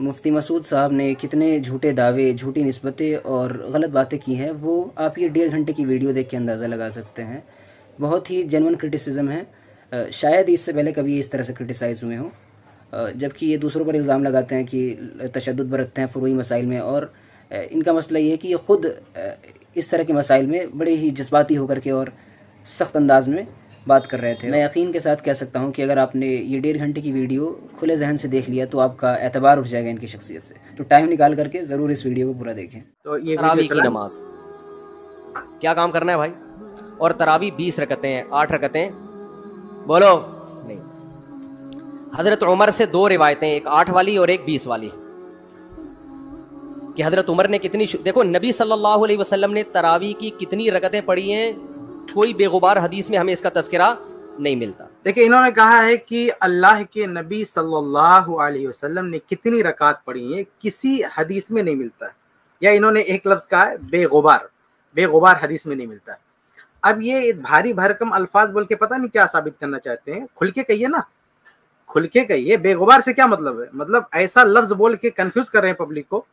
مفتی مسعود صاحب نے کتنے جھوٹے دعوے، جھوٹی نسبتیں اور غلط باتیں کی ہیں، وہ آپ یہ 1.5 گھنٹے کی ویڈیو دیکھ کے اندازہ لگا سکتے ہیں۔ بہت ہی جینون کرٹیسزم ہے، شاید اس سے پہلے کبھی اس طرح سے کرٹیسائز ہوئے ہوں، جبکہ یہ دوسروں پر الزام لگاتے ہیں کہ تشدد برتتے ہیں فروعی مسائل میں، اور ان کا مسئلہ یہ ہے کہ یہ خود اس طرح کے مسائل میں بڑے ہی جذباتی ہو کر کے اور سخت انداز میں بات کر رہے تھے۔ میں یقین کے ساتھ کہہ سکتا ہوں کہ اگر آپ نے یہ 1.5 گھنٹے کی ویڈیو کھلے ذہن سے دیکھ لیا تو آپ کا اعتبار اٹھ جائے گا ان کی شخصیت سے۔ تو ٹائم نکال کر کے ضرور اس ویڈیو کو پورا دیکھیں۔ تو یہ تراویح کی نماز کیا کام کرنا ہے بھائی؟ اور تراویح 20 رکعتیں ہیں، 8 رکعتیں بولو نہیں۔ حضرت عمر سے 2 روایتیں، ایک 8 والی اور ایک 20 والی، کہ حضرت عمر نے کتنی دیکھو نبی صلی اللہ علیہ وسلم نے تراویح کی کتنی رکعتیں پڑھی ہیں، کوئی بے غبار حدیث میں ہمیں اس کا تذکرہ نہیں ملتا۔ دیکھیں انہوں نے کہا ہے کہ اللہ کے نبی صلی اللہ علیہ وسلم نے کتنی رکعت پڑھی ہیں، کسی حدیث میں نہیں ملتا ہے، یا انہوں نے ایک لفظ کہا ہے بے غبار، بے غبار حدیث میں نہیں ملتا ہے۔ اب یہ بھاری بھرکم الفاظ بول کے پتہ نہیں کیا ثابت کرنا چاہتے ہیں، کھل کے کہیے نا، کھل کے کہیے بے غبار سے کیا مطلب ہے؟ مطلب ایسا لفظ بول کے کنفیوز کر رہے ہیں پبلک کو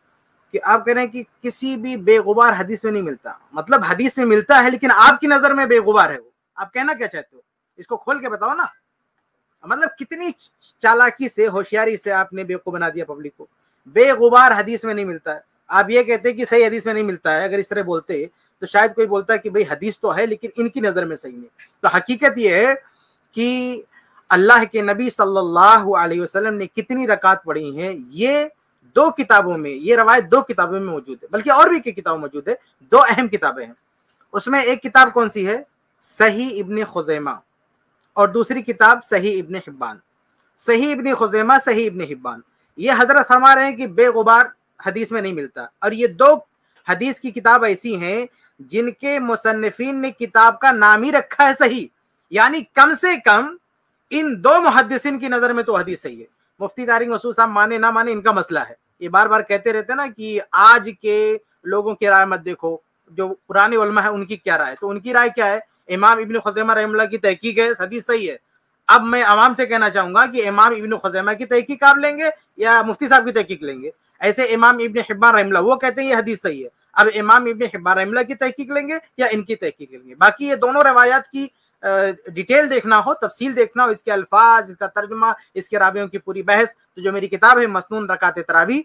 کہ آپ کہہ رہے ہیں کہ کسی بھی بے غبار حدیث میں نہیں ملتا، مطلب حدیث میں ملتا ہے لیکن آپ کی نظر میں بے غبار ہے وہ، آپ کہنا کیا چاہتے ہو؟ اس کو کھول کے بتاؤ نا، مطلب کتنی چالاکی سے، ہوشیاری سے آپ نے بیوقوف بنا دیا پبلک کو۔ بے غبار حدیث میں نہیں ملتا ہے، آپ یہ کہتے ہیں کہ صحیح حدیث میں نہیں ملتا ہے، اگر اس طرح بولتے تو شاید کوئی بولتا ہے کہ بھئی حدیث تو ہے لیکن ان کی نظر میں صحیح نہیں۔ تو حقیقت یہ ہے کہ اللہ کے نبی صلی اللہ علیہ وسلم نے کتنی رکعت پڑھی ہیں، یہ 2 کتابوں میں، یہ روایت 2 کتابوں میں موجود ہے، بلکہ اور بھی کی کتابوں موجود ہے، 2 اہم کتابیں ہیں۔ اس میں ایک کتاب کون سی ہے؟ صحیح ابن خزیمہ، اور دوسری کتاب صحیح ابن حبان۔ صحیح ابن خزیمہ، صحیح ابن حبان، یہ حضرت فرما رہے ہیں کہ بے غبار حدیث میں نہیں ملتا، اور یہ 2 حدیث کی کتاب ایسی ہیں جن کے مصنفین نے کتاب کا نام ہی رکھا ہے صحیح، یعنی کم سے کم ان 2 محدثین کی نظر میں تو حدیث صحیح ہے۔ مفتی طارق مسعود صاحب مانے نہ مانے ان کا مسئلہ ہے، یہ بار بار کہتے رہتے ہیں نا کہ آج کے لوگوں کی رائے مت دیکھو، جو پرانے علماء ہیں ان کی کیا رائے، تو ان کی رائے کیا ہے؟ امام ابن خزیمہ رحمہ اللہ کی تحقیق ہے، حدیث صحیح ہے۔ اب میں عوام سے کہنا چاہوں گا کہ امام ابن خزیمہ کی تحقیق آپ لیں گے یا مفتی صاحب کی تحقیق لیں گے؟ ایسے امام ابن حبان رحمہ اللہ وہ کہتے ہیں یہ حدیث صحیح ہے، اب امام ابن حبان رحمہ اللہ کی تحقیق لیں گے یا ان کی تحقیق لیں گے؟ باقی یہ دونوں روایات کی ڈیٹیل دیکھنا ہو، تفصیل دیکھنا ہو، اس کے الفاظ، اس کا ترجمہ، اس کے راویوں کی پوری بحث، تو جو میری کتاب ہے مسنون رکعت تراویح،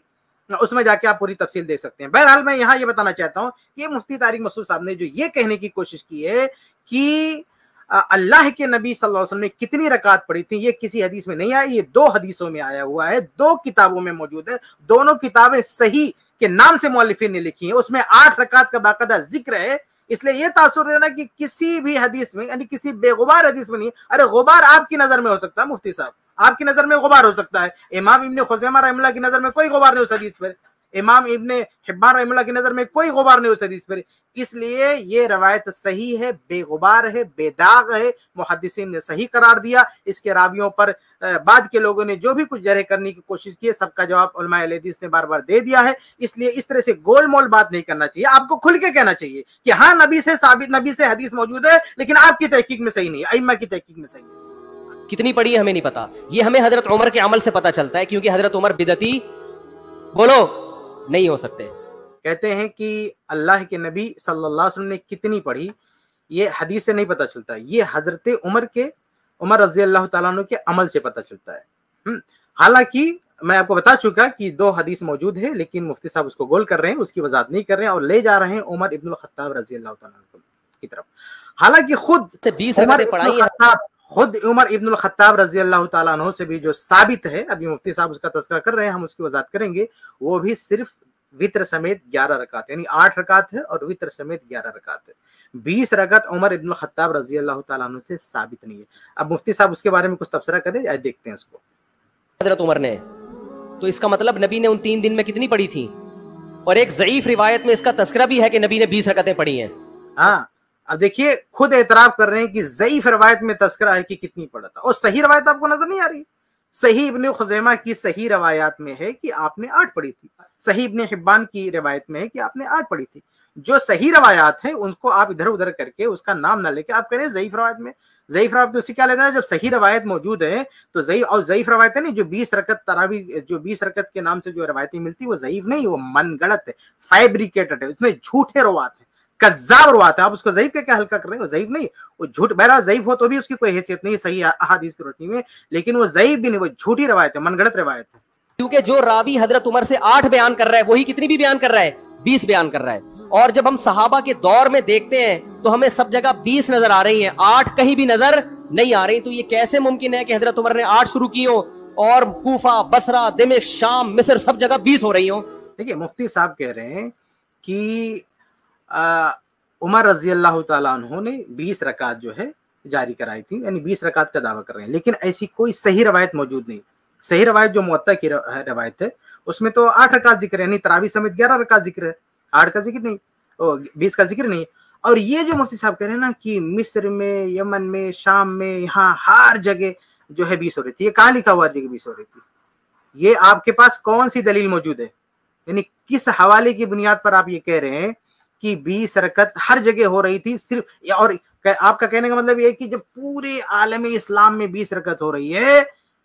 اس میں جا کے آپ پوری تفصیل دیکھ سکتے ہیں۔ بہرحال میں یہاں یہ بتانا چاہتا ہوں کہ مفتی طارق مسعود صاحب نے جو یہ کہنے کی کوشش کی ہے کہ اللہ کے نبی صلی اللہ علیہ وسلم نے کتنی رکعت پڑھی تھی، یہ کسی حدیث میں نہیں آیا، یہ 2 حدیثوں میں آیا ہوا ہے، 2 کتابوں میں موجود ہے، دونوں کتابیں صحیح کے نام سے مؤلفین نے لکھی ہیں، اس میں 8 رکعت کا باقاعدہ ذکر ہے۔ اس لیے یہ تاثر دینا کہ کسی بھی حدیث میں، یعنی کسی بے غبار حدیث میں نہیں، ارے غبار آپ کی نظر میں ہو سکتا ہے مفتی صاحب، آپ کی نظر میں غبار ہو سکتا ہے، امام ابن خزیمہ رحمہ اللہ کی نظر میں کوئی غبار نہیں اس حدیث پر، امام ابن حبان رحمہ اللہ کی نظر میں کوئی غبار نہیں اس حدیث پر، اس لیے یہ روایت صحیح ہے، بے غبار ہے، بے داغ ہے، محدثین نے صحیح قرار دیا۔ اس کے راویوں پر بعد کے لوگوں نے جو بھی کچھ جرح کرنے کی کوشش کی ہے، سب کا جواب علماء اہل حدیث نے بار بار دے دیا ہے۔ اس لیے اس طرح سے گول مول بات نہیں کرنا چاہیے، آپ کو کھل کے کہنا چاہیے کہ ہاں نبی سے ثابت، نبی سے حدیث موجود ہے لیکن آپ کی تحقیق میں صحیح نہیں ہے، ائمہ کی تحقیق میں صحیح ہے۔ کتنی پڑھی ہے ہمیں نہیں پتا، یہ ہمیں حضرت عمر کے عمل سے پتا چلتا ہے، کیونکہ حضرت عمر بدعتی بولو نہیں ہو سکتے۔ کہتے ہیں کہ اللہ کے نبی صلی اللہ علیہ وسلم نے کتنی پڑھی، یہ حدیث سے نہیں پتہ چلتا، یہ حضرت عمر رضی اللہ تعالیٰ عنہ کے عمل سے پتہ چلتا ہے۔ حالانکہ میں آپ کو بتا چکا کہ 2 حدیث موجود ہے، لیکن مفتی صاحب اس کو گول کر رہے ہیں، اس کی وضاحت نہیں کر رہے ہیں اور لے جا رہے ہیں عمر ابن الخطاب رضی اللہ تعالیٰ عنہ کی طرف۔ حالانکہ خود عمر ابن الخطاب رضی اللہ تعالیٰ عنہ سے بھی جو ثابت ہے، ابھی مفتی صاحب اس کا تذکرہ کر رہے ہیں، ہم اس کی وضاحت کریں گے، وہ بھی صرف وتر سمیت 11 رکعت، یعنی 8 رکعت ہے اور وتر سمیت 11 رکعت ہے۔ 20 رکعت عمر ابن الخطاب رضی اللہ تعالیٰ عنہ سے ثابت نہیں ہے۔ اب مفتی صاحب اس کے بارے میں کچھ تبصرہ کریں، دیکھتے ہیں اس کو۔ حضرت عمر نے تو اس کا مطلب نبی نے ان 3 دن میں کتنی پڑھی تھی، اور ایک ضعیف روایت میں اس کا تذکرہ بھی ہے کہ نبی نے 20 رکعتیں پڑھی ہیں۔ ہاں اب دیکھیے خود اعتراف کر رہے ہیں کہ ضعیف روایت میں تذکرہ ہے کہ کتنی پڑھا تھا، اور صحیح روایت آپ کو نظر نہیں آ رہی؟ صحیح ابن خزیمہ کی صحیح روایات میں ہے کہ آپ نے 8 پڑھی تھی، صحیح ابن حبان کی روایت میں ہے کہ آپ نے 8 پڑھی تھی۔ جو صحیح روایات ہیں ان کو آپ ادھر ادھر کر کے اس کا نام نہ لے کے آپ کہہ رہے ہیں ضعیف روایت میں۔ ضعیف روایت اس سے کیا لیتا ہے؟ جب صحیح روایت موجود ہے تو ضعیف، اور ضعیف روایت ہے نہیں جو 20 رکعت تراوی، جو 20 رکعت کے نام سے جو روایتیں ملتی وہ ضعیف نہیں، وہ من گڑت ہے، فیبریکیٹڈ ہے، اس میں جھوٹے روات ہیں، کذاب روات ہے. آپ اس کو ضعیف کیا ہلکا کر رہے ہیں؟ وہ ضعیف نہیں، وہ جھوٹ. بہرحال ضعیف ہو تو بھی اس کی کوئی حیثیت نہیں صحیح احادیث کی روشنی میں، لیکن وہ ضعیف بھی نہیں، وہ جھوٹی روایت ہے، من گڑت روایت ہے. کیونکہ جو راوی حضرت عمر سے 8 بیان کر رہا ہے وہی کتنی بھی بیان کر رہا ہے؟ 20 بیان کر رہا ہے. اور جب ہم صحابہ کے دور میں دیکھتے ہیں تو ہمیں سب جگہ 20 نظر آ رہی ہیں، 8 کہیں بھی نظر نہیں آ رہی. تو یہ کیسے ممکن ہے کہ حضرت عمر نے 8 شروع کی ہوں اور کوفہ، بصرہ، دمشق، شام، مصر سب جگہ 20 ہو رہی ہوں؟ دیکھیے مفتی صاحب کہہ رہے ہیں کہ عمر رضی اللہ تعالیٰ عنہ نے 20 رکعت جو ہے جاری کرائی تھی، یعنی 20 رکعت کا دعویٰ کر رہے ہیں، لیکن ایسی کوئی صحیح روایت موجود نہیں. صحیح روایت جو موطا کی روایت ہے اس میں تو 8 رکعت ذکر ہے، یعنی تراویح سمیت 11 رکعت ذکر ہے، 8 کا ذکر نہیں، 20 کا ذکر نہیں. اور یہ جو مفتی صاحب کہہ رہے ہیں نا کہ مصر میں، یمن میں، شام میں، یہاں ہر جگہ جو ہے 20 ہو رہی تھی، یہ کہاں لکھا ہوا ہے کہ 20 ہو رہی تھی؟ یہ آپ کے پاس کون سی دلیل موجود ہے؟ یعنی کس حوالے کی بنیاد پر آپ یہ کہہ رہے ہیں کہ 20 رکعت ہر جگہ ہو رہی تھی صرف؟ اور آپ کا کہنے کا مطلب یہ ہے کہ جب پورے عالم اسلام میں 20 رکعت ہو رہی ہے،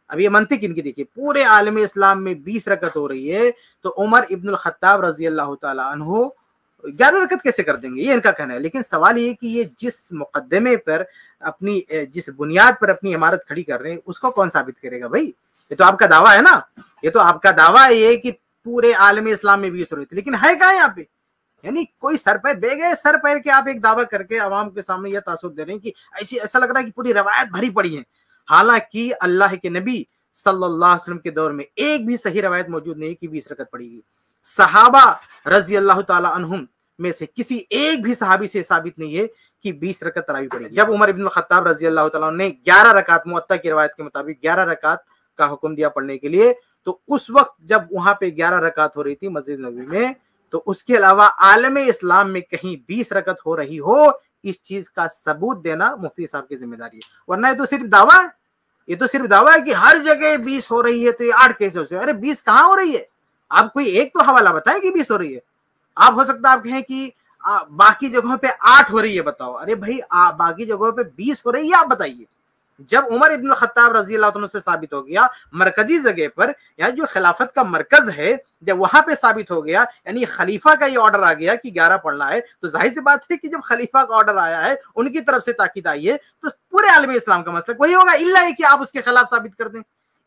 اب یہ منطق ان کی دیکھیے، پورے عالم اسلام میں 20 رکعت ہو رہی ہے تو عمر ابن الخطاب رضی اللہ تعالیٰ عنہ 11 رکعت کیسے کر دیں گے؟ یہ ان کا کہنا ہے. لیکن سوال یہ کہ یہ جس مقدمے پر اپنی، جس بنیاد پر اپنی عمارت کھڑی کر رہے ہیں اس کو کون ثابت کرے گا بھائی؟ یہ تو آپ کا دعویٰ ہے نا، یہ تو آپ کا دعویٰ ہے کہ پورے عالم اسلام میں 20 ہو رہی تھی، لیکن ہے کہاں یہاں پہ؟ یعنی کوئی سر پہ بے گئے سر پیر کے آپ ایک دعویٰ کر کے عوام کے سامنے یہ تعصب دے رہے ہیں کہ ایسا لگ رہا ہے کہ پوری روایت بھری پڑی ہے، حالانکہ اللہ کے نبی صلی اللہ علیہ وسلم کے دور میں ایک بھی صحیح روایت موجود نہیں کہ 20 رکعت پڑی گئی. صحابہ رضی اللہ تعالی عنہم میں سے کسی ایک بھی صحابی سے ثابت نہیں ہے کہ 20 رکعت تراویح پڑی. جب عمر ابن الخطاب رضی اللہ تعالیٰ عنہ نے 11 رکعت موطا کی روایت کے مطابق 11 رکعت کا حکم دیا پڑھنے کے لیے، تو اس وقت جب وہاں پہ 11 رکعت ہو رہی تھی مسجد نبوی میں، تو اس کے علاوہ عالم اسلام میں کہیں 20 رکعت ہو رہی ہو، اس چیز کا ثبوت دینا مفتی صاحب کی ذمہ داری ہے. ورنہ یہ تو صرف دعویٰ ہے، یہ تو صرف دعویٰ ہے کہ ہر جگہ 20 ہو رہی ہے تو یہ 8 کیسے ہو سکتے؟ ارے 20 کہاں ہو رہی ہے؟ آپ کوئی ایک تو حوالہ بتائیں کہ 20 ہو رہی ہے. آپ ہو سکتا ہے آپ کہیں کہ باقی جگہوں پہ 8 ہو رہی ہے، بتاؤ. ارے بھائی باقی جگہوں پہ 20 ہو رہی ہے، آپ بتائیے. جب عمر ابن الخطاب رضی اللہ عنہ سے ثابت ہو گیا مرکزی جگہ پر، یا جو خلافت کا مرکز ہے، جب وہاں پہ ثابت ہو گیا، یعنی خلیفہ کا یہ آرڈر آ گیا کہ 11 پڑھنا ہے، تو ظاہر سی بات ہے کہ جب خلیفہ کا آرڈر آیا ہے، ان کی طرف سے تاکید آئی ہے، تو پورے عالم اسلام کا مسلک وہی ہوگا، الا یہ کہ آپ اس کے خلاف ثابت کر دیں،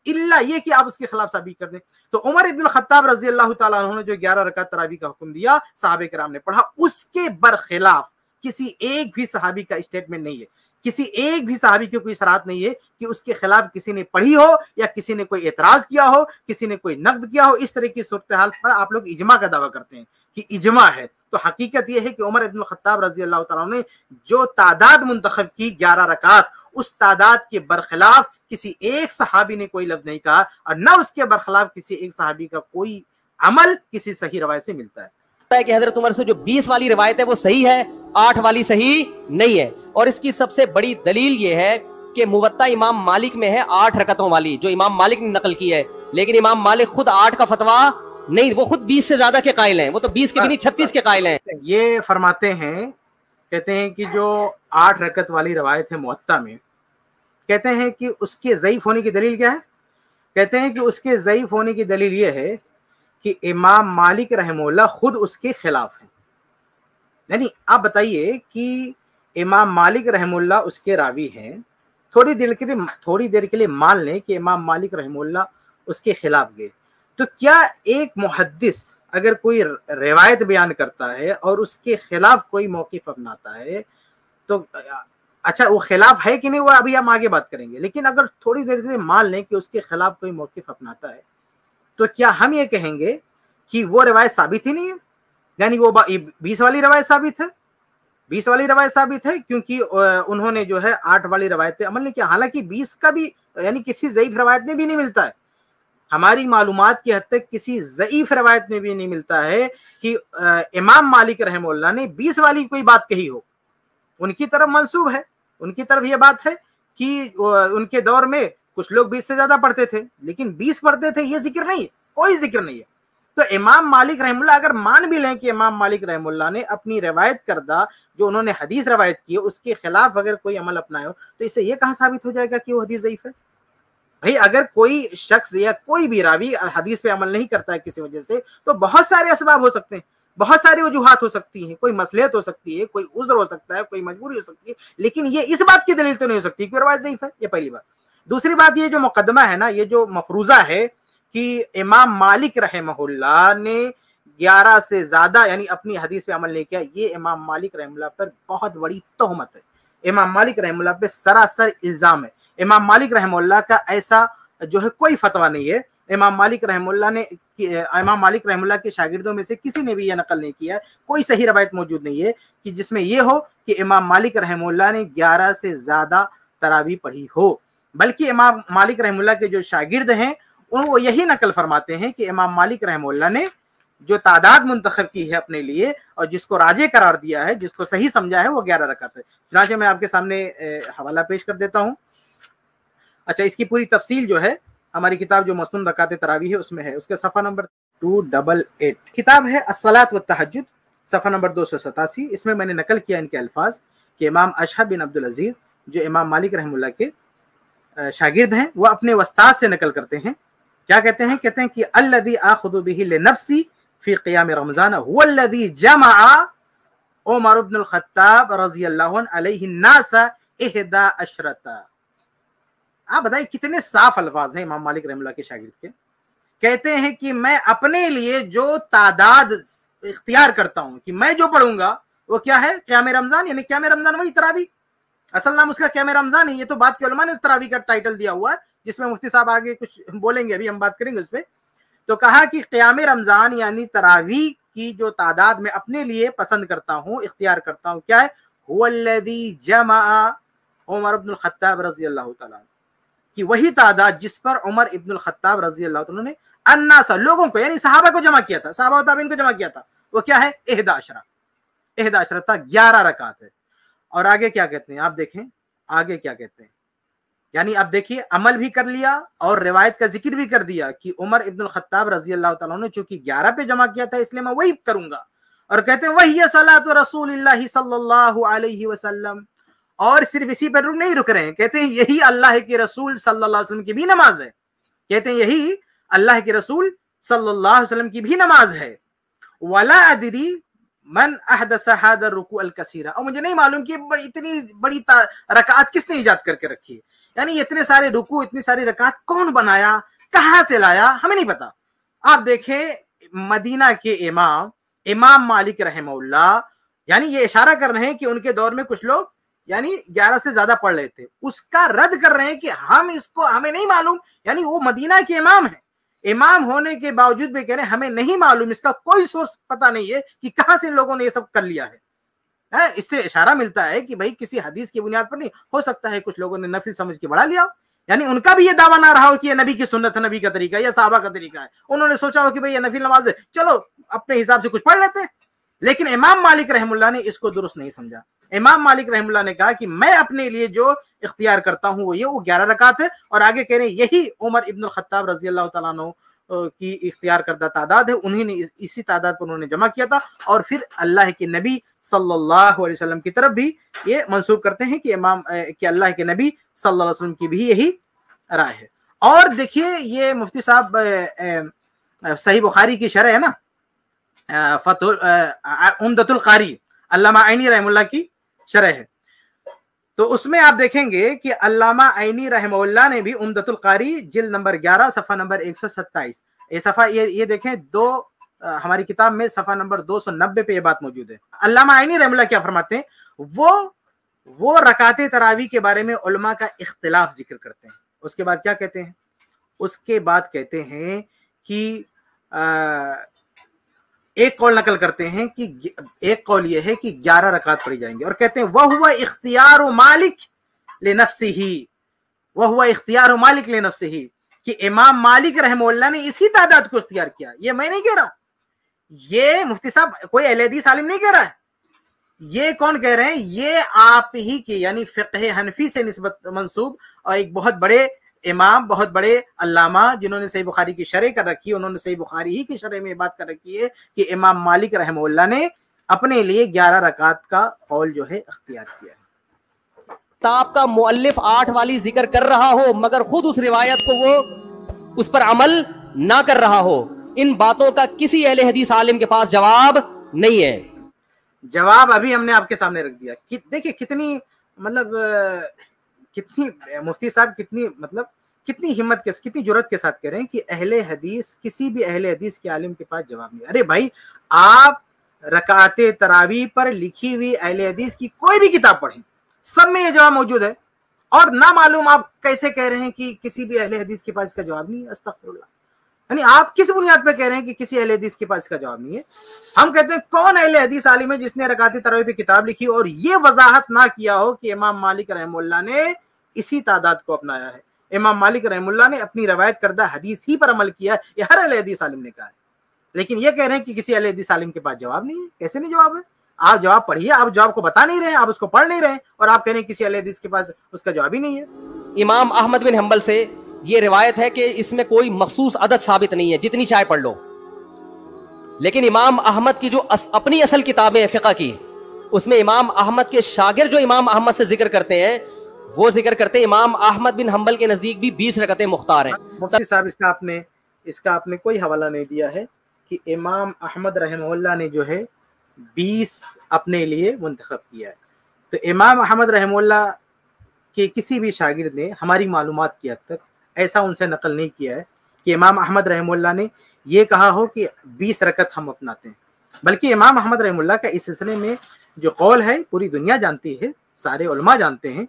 الا یہ کہ آپ اس کے خلاف ثابت کر دیں. تو عمر ابن الخطاب رضی اللہ تعالیٰ عنہ نے جو 11 رکعت تراویح کا حکم دیا، صحابہ کرام نے پڑھا، اس کے برخلاف کسی ایک بھی صحابی کا اسٹیٹمنٹ نہیں ہے، کسی ایک بھی صحابی کی کوئی صراحت نہیں ہے کہ اس کے خلاف کسی نے پڑھی ہو یا کسی نے کوئی اعتراض کیا ہو، کسی نے کوئی نقد کیا ہو. اس طرح کی صورتحال پر آپ لوگ اجماع کا دعویٰ کرتے ہیں کہ اجماع ہے، تو حقیقت یہ ہے کہ عمر ابن الخطاب رضی اللہ تعالیٰ نے جو تعداد منتخب کی 11 رکعت، اس تعداد کے برخلاف کسی ایک صحابی نے کوئی لفظ نہیں کہا، اور نہ اس کے برخلاف کسی ایک صحابی کا کوئی عمل کسی صحیح روایت سے ملتا ہے. کہ حضرت عمر سے جو 20 والی روایت ہے وہ صحیح ہے، 8 والی صحیح نہیں ہے. اور اس کی سب سے بڑی دلیل یہ ہے کہ موطا امام مالک میں ہے 8 رکعتوں والی، جو امام مالک نے نقل کی ہے، لیکن امام مالک خود 8 کا فتویٰ نہیں، وہ خود 20 سے زیادہ کے قائل ہیں، وہ تو 20 کے بھی نہیں 36 کے قائل ہیں. یہ فرماتے ہیں، کہتے ہیں کہ جو 8 رکعت والی روایت ہے موطا میں، کہتے ہیں کہ اس کے ضعیف ہونے کی دلیل کیا ہے؟ کہتے ہیں کہ اس کے ضعیف ہونے کی دلیل یہ ہے کہ امام مالک رحمہ اللہ خود اس کے خلاف ہیں. یعنی آپ بتائیے کہ امام مالک رحمہ اللہ اس کے راوی ہیں، تھوڑی دیر کے لیے مان لیں کہ امام مالک رحمہ اللہ اس کے خلاف گئے، تو کیا ایک محدث اگر کوئی روایت بیان کرتا ہے اور اس کے خلاف کوئی موقف اپناتا ہے تو اچھا وہ خلاف ہے کہ نہیں، وہ ابھی ہم آگے بات کریں گے، لیکن اگر تھوڑی دیر کے لیے مان لیں کہ اس کے خلاف کوئی موقف اپناتا ہے تو کیا ہم یہ کہیں گے کہ وہ روایت ثابت ہی نہیں ہے؟ یعنی وہ 20 والی روایت ثابت ہے، 20 والی روایت ثابت ہے کیونکہ انہوں نے جو ہے 8 والی روایت پہ عمل نہیں کیا، حالانکہ 20 کا بھی یعنی کسی ضعیف روایت میں بھی نہیں ملتا ہے. ہماری معلومات کی حد تک کسی ضعیف روایت میں بھی نہیں ملتا ہے کہ امام مالک رحمہ اللہ نے 20 والی کوئی بات کہی ہو. ان کی طرف منسوب ہے، ان کی طرف یہ بات ہے کہ ان کے دور میں کچھ لوگ 20 سے زیادہ پڑھتے تھے، لیکن 20 پڑھتے تھے، یہ ذکر نہیں ہے، کوئی ذکر نہیں ہے. تو امام مالک رحمہ اللہ اگر مان بھی لیں کہ امام مالک رحمہ اللہ نے اپنی روایت کردہ جو انہوں نے حدیث روایت کی ہے اس کے خلاف اگر کوئی عمل اپنائے ہو تو اس سے یہ کہاں ثابت ہو جائے گا کہ وہ حدیث ضعیف ہے؟ بھائی اگر کوئی شخص یا کوئی بھی راوی حدیث پہ عمل نہیں کرتا ہے کسی وجہ سے تو بہت سارے اسباب ہو سکتے ہیں، بہت ساری وجوہات ہو سکتی ہیں، کوئی مصلحت ہو سکتی ہے، کوئی عذر ہو سکتا ہے، کوئی مجبوری ہو سکتی ہے، لیکن یہ اس بات کی دلیل تو نہیں ہو سکتی کہ روایت ضعیف ہے۔ یہ پہلی بات۔ دوسری بات، یہ جو مقدمہ ہے نا، یہ جو مفروضہ ہے کہ امام مالک رحمہ اللہ نے 11 سے زیادہ یعنی اپنی حدیث پہ عمل نہیں کیا، یہ امام مالک رحمہ اللہ پر بہت بڑی تہمت ہے، امام مالک رحمہ اللہ پہ سراسر الزام ہے۔ امام مالک رحمہ اللہ کا ایسا جو ہے کوئی فتویٰ نہیں ہے، امام مالک رحمہ اللہ کے شاگردوں میں سے کسی نے بھی یہ نقل نہیں کیا، کوئی صحیح روایت موجود نہیں ہے کہ جس میں یہ ہو کہ امام مالک رحمہ اللہ نے 11 سے زیادہ تراویح پڑھی ہو، بلکہ امام مالک رحمہ اللہ کے جو شاگرد ہیں وہ یہی نقل فرماتے ہیں کہ امام مالک رحمہ اللہ نے جو تعداد منتخب کی ہے اپنے لیے اور جس کو راجح قرار دیا ہے، جس کو صحیح سمجھا ہے، وہ 11 رکعت ہے۔ چنانچہ میں آپ کے سامنے حوالہ پیش کر دیتا ہوں۔ اچھا، اس کی پوری تفصیل جو ہے ہماری کتاب جو مسنون رکعت تراویح ہے اس میں ہے، اس کے صفحہ نمبر 288 کتاب ہے الصلاۃ والتہجد، صفحہ نمبر 287۔ اس میں نے نقل کیا ان کے الفاظ کہ امام اشہب بن عبد العزیز جو امام مالک رحمہ اللہ کے شاگرد ہیں، وہ اپنے استاد سے نقل کرتے ہیں، کیا کہتے ہیں کہ الذی آخذ به لنفسی فی قیام رمضان هو الذی جمع عمر بن الخطاب رضی اللہ عنہ علیہ الناس 11۔ آپ بتائیں کتنے صاف الفاظ ہیں امام مالک رحمہ اللہ کے شاگرد کے، کہتے ہیں کہ میں اپنے لیے جو تعداد اختیار کرتا ہوں کہ میں جو پڑھوں گا وہ کیا ہے، قیام رمضان، یعنی قیام رمضان وہی تراویح، اصل نام اس کا قیام رمضان ہے، یہ تو بعد کے علماء نے تراویح کا ٹائٹل دیا ہوا ہے، جس میں مفتی صاحب آگے کچھ بولیں گے، ابھی ہم بات کریں گے اس پہ۔ تو کہا کہ قیام رمضان یعنی تراویح کی جو تعداد میں اپنے لیے پسند کرتا ہوں، اختیار کرتا ہوں، کیا ہے، هو الذی جمع عمر بن الخطاب رضی اللہ تعالیٰ عنہ، کہ وہی تعداد جس پر عمر ابن الخطاب رضی اللہ تعالیٰ نے الناس لوگوں کو یعنی صحابہ کو جمع کیا تھا، صحابہ و تابعین کو جمع کیا تھا، وہ کیا ہے، 11 تھا، 11 رکعت ہے۔ اور آگے کیا کہتے ہیں آپ دیکھیں، آگے کیا کہتے ہیں، یعنی اب دیکھیے عمل بھی کر لیا اور روایت کا ذکر بھی کر دیا کہ عمر ابن الخطاب رضی اللہ تعالیٰ نے چونکہ 11 پہ جمع کیا تھا اس لیے میں وہی کروں گا، اور کہتے ہیں وہی صلاۃ رسول اللہ صلی اللہ علیہ وسلم، اور صرف اسی پر نہیں رک رہے ہیں، کہتے ہیں یہی اللہ کے رسول صلی اللہ علیہ وسلم کی بھی نماز ہے، کہتے ہیں یہی اللہ کے رسول صلی اللہ علیہ وسلم کی بھی نماز ہے۔ ولا ادری من احدث هذا الركوع الكثير، اور مجھے نہیں معلوم کہ اتنی بڑی رکعات کس نے ایجاد کر کے رکھی ہے، یعنی اتنے سارے رکوع، اتنی ساری رکعات کون بنایا، کہاں سے لایا، ہمیں نہیں پتا۔ آپ دیکھیں مدینہ کے امام مالک رحمہ اللہ، یعنی یہ اشارہ کر رہے ہیں کہ ان کے دور میں کچھ لوگ یعنی 11 سے زیادہ پڑھ رہے تھے، اس کا رد کر رہے ہیں کہ ہمیں نہیں معلوم، یعنی وہ مدینہ کے امام ہیں، امام ہونے کے باوجود بھی کہہ رہے ہیں ہمیں نہیں معلوم، اس کا کوئی سورس پتہ نہیں ہے کہ کہاں سے ان لوگوں نے یہ سب کر لیا ہے۔ اس سے اشارہ ملتا ہے کہ بھائی کسی حدیث کی بنیاد پر نہیں ہو سکتا ہے کچھ لوگوں نے نفل سمجھ کے بڑھا لیا، یعنی ان کا بھی یہ دعویٰ نہ رہا ہو کہ یہ نبی کی سنت ہے، نبی کا طریقہ ہے یا صحابہ کا طریقہ ہے، انہوں نے سوچا ہو کہ بھائی یہ نفل نماز ہے، چلو اپنے حساب سے کچھ پڑھ لیتے ہیں، لیکن امام مالک رحمہ اللہ نے اس کو درست نہیں سمجھا۔ امام مالک رحمہ اللہ نے کہا کہ میں اپنے لیے جو اختیار کرتا ہوں وہ 11 رکعت ہے، اور آگے کہہ رہے ہیں یہی عمر ابن الخطاب رضی اللہ تعالیٰ عنہ کی اختیار کردہ تعداد ہے، انہی نے اسی تعداد پر انہوں نے جمع کیا تھا، اور پھر اللہ کے نبی صلی اللہ علیہ وسلم کی طرف بھی یہ منسوب کرتے ہیں کہ اللہ کے نبی صلی اللہ علیہ وسلم کی بھی یہی رائے ہے۔ اور دیکھیے یہ مفتی صاحب صحیح بخاری کی شرح ہے نا، عمدۃ القاری، علامہ عینی رحمہ اللہ کی شرح ہے، تو اس میں آپ دیکھیں گے کہ علامہ عینی رحمہ اللہ نے بھی عمدۃ القاری جلد نمبر 11 صفحہ نمبر 127، یہ صفحہ یہ دیکھیں ہماری کتاب میں صفحہ نمبر 290 پہ یہ بات موجود ہے۔ علامہ عینی رحمہ اللہ کیا فرماتے ہیں، وہ رکعت تراویح کے بارے میں علماء کا اختلاف ذکر کرتے ہیں، اس کے بعد کیا کہتے ہیں، اس کے بعد کہتے ہیں کہ ایک قول نقل کرتے ہیں کہ ایک قول یہ ہے کہ 11 رکعت پڑھی جائیں گے، اور کہتے ہیں وَهُوَ اخْتِيَارُ مَالِكَ لِنَفْسِهِ، وَهُوَ اخْتِيَارُ مَالِكَ لِنَفْسِهِ، کہ امام مالک رحمہ اللہ نے اسی تعداد کو اختیار کیا، یہ میں نہیں کہہ رہا ہوں، یہ مفتی صاحب کوئی اہل حدیث عالم نہیں کہہ رہا ہے، یہ کون کہہ رہے ہیں، یہ آپ ہی کے یعنی فقہ حنفی سے نسبت منسوب اور ایک بہت بڑے امام بہت بڑے علامہ جنہوں نے صحیح بخاری کی شرح کر رکھی ہے، انہوں نے صحیح بخاری ہی کی شرح میں یہ بات کر رکھی ہے کہ امام مالک رحمہ اللہ نے اپنے لیے 11 رکعت کا قول جو ہے اختیار کیا ہے۔ کتاب کا مؤلف 8 والی ذکر کر رہا ہو مگر خود اس روایت کو وہ اس پر عمل نہ کر رہا ہو، ان باتوں کا کسی اہل حدیث عالم کے پاس جواب نہیں ہے۔ جواب ابھی ہم نے آپ کے سامنے رکھ دیا۔ دیکھیں کتنی مطلب کتنی مفتی صاحب کتنی ہمت کے کتنی جرات کے ساتھ کہہ رہے ہیں کہ اہل حدیث کسی بھی اہل حدیث کے عالم کے پاس جواب نہیں۔ ارے بھائی آپ رکعت تراویح پر لکھی ہوئی اہل حدیث کی کوئی بھی کتاب پڑھیں، سب میں یہ جواب موجود ہے، اور نہ معلوم آپ کیسے کہہ رہے ہیں کہ کسی بھی اہل حدیث کے پاس اس کا جواب نہیں ہے؟ استغفر اللہ۔ یعنی آپ کس بنیاد پہ کہہ رہے ہیں کہ کسی اہل حدیث کے پاس اس کا جواب نہیں ہے؟ ہم کہتے ہیں کون اہل حدیث عالم ہے جس نے رکعت تراویح پہ کتاب لکھی اور یہ وضاحت نہ کیا ہو کہ امام مالک رحمہ اللہ نے اسی تعداد کو اپنایا ہے، امام مالک رحمہ اللہ نے اپنی روایت کردہ حدیث ہی پر عمل کیا ہے، یہ ہر اہل حدیث عالم نے کہا ہے۔ لیکن یہ کہہ رہے ہیں کہ کسی اہل حدیث عالم کے پاس جواب نہیں ہے۔ کیسے نہیں جواب ہے؟ آپ جواب پڑھیے، آپ جواب کو بتا نہیں رہے ہیں، آپ اس کو پڑھ نہیں رہے ہیں، اور آپ کہہ رہے ہیں کسی اہل حدیث کے پاس اس کا جواب ہی نہیں ہے۔ امام احمد بن حنبل سے یہ روایت ہے کہ اس میں کوئی مخصوص عدد ثابت نہیں ہے، جتنی چاہے پڑھ لو، لیکن امام احمد کی جو اپنی اصل کتابیں فقہ کی، اس میں امام احمد کے شاگرد جو امام احمد سے ذکر کرتے ہیں وہ ذکر کرتے ہیں امام احمد بن حنبل کے نزدیک بھی 20 رکعتیں مختار ہیں۔ مفتی صاحب اس کا آپ نے کوئی حوالہ نہیں دیا ہے کہ امام احمد رحمہ اللہ نے جو ہے 20 اپنے لیے منتخب کیا ہے۔ تو امام احمد رحمہ اللہ کے کسی بھی شاگرد نے ہماری معلومات کی حد تک ایسا ان سے نقل نہیں کیا ہے کہ امام احمد رحمہ اللہ نے یہ کہا ہو کہ 20 رکعت ہم اپناتے ہیں، بلکہ امام احمد رحمہ اللہ کا اس سلسلے میں جو قول ہے پوری دنیا جانتی ہے، سارے علماء جانتے ہیں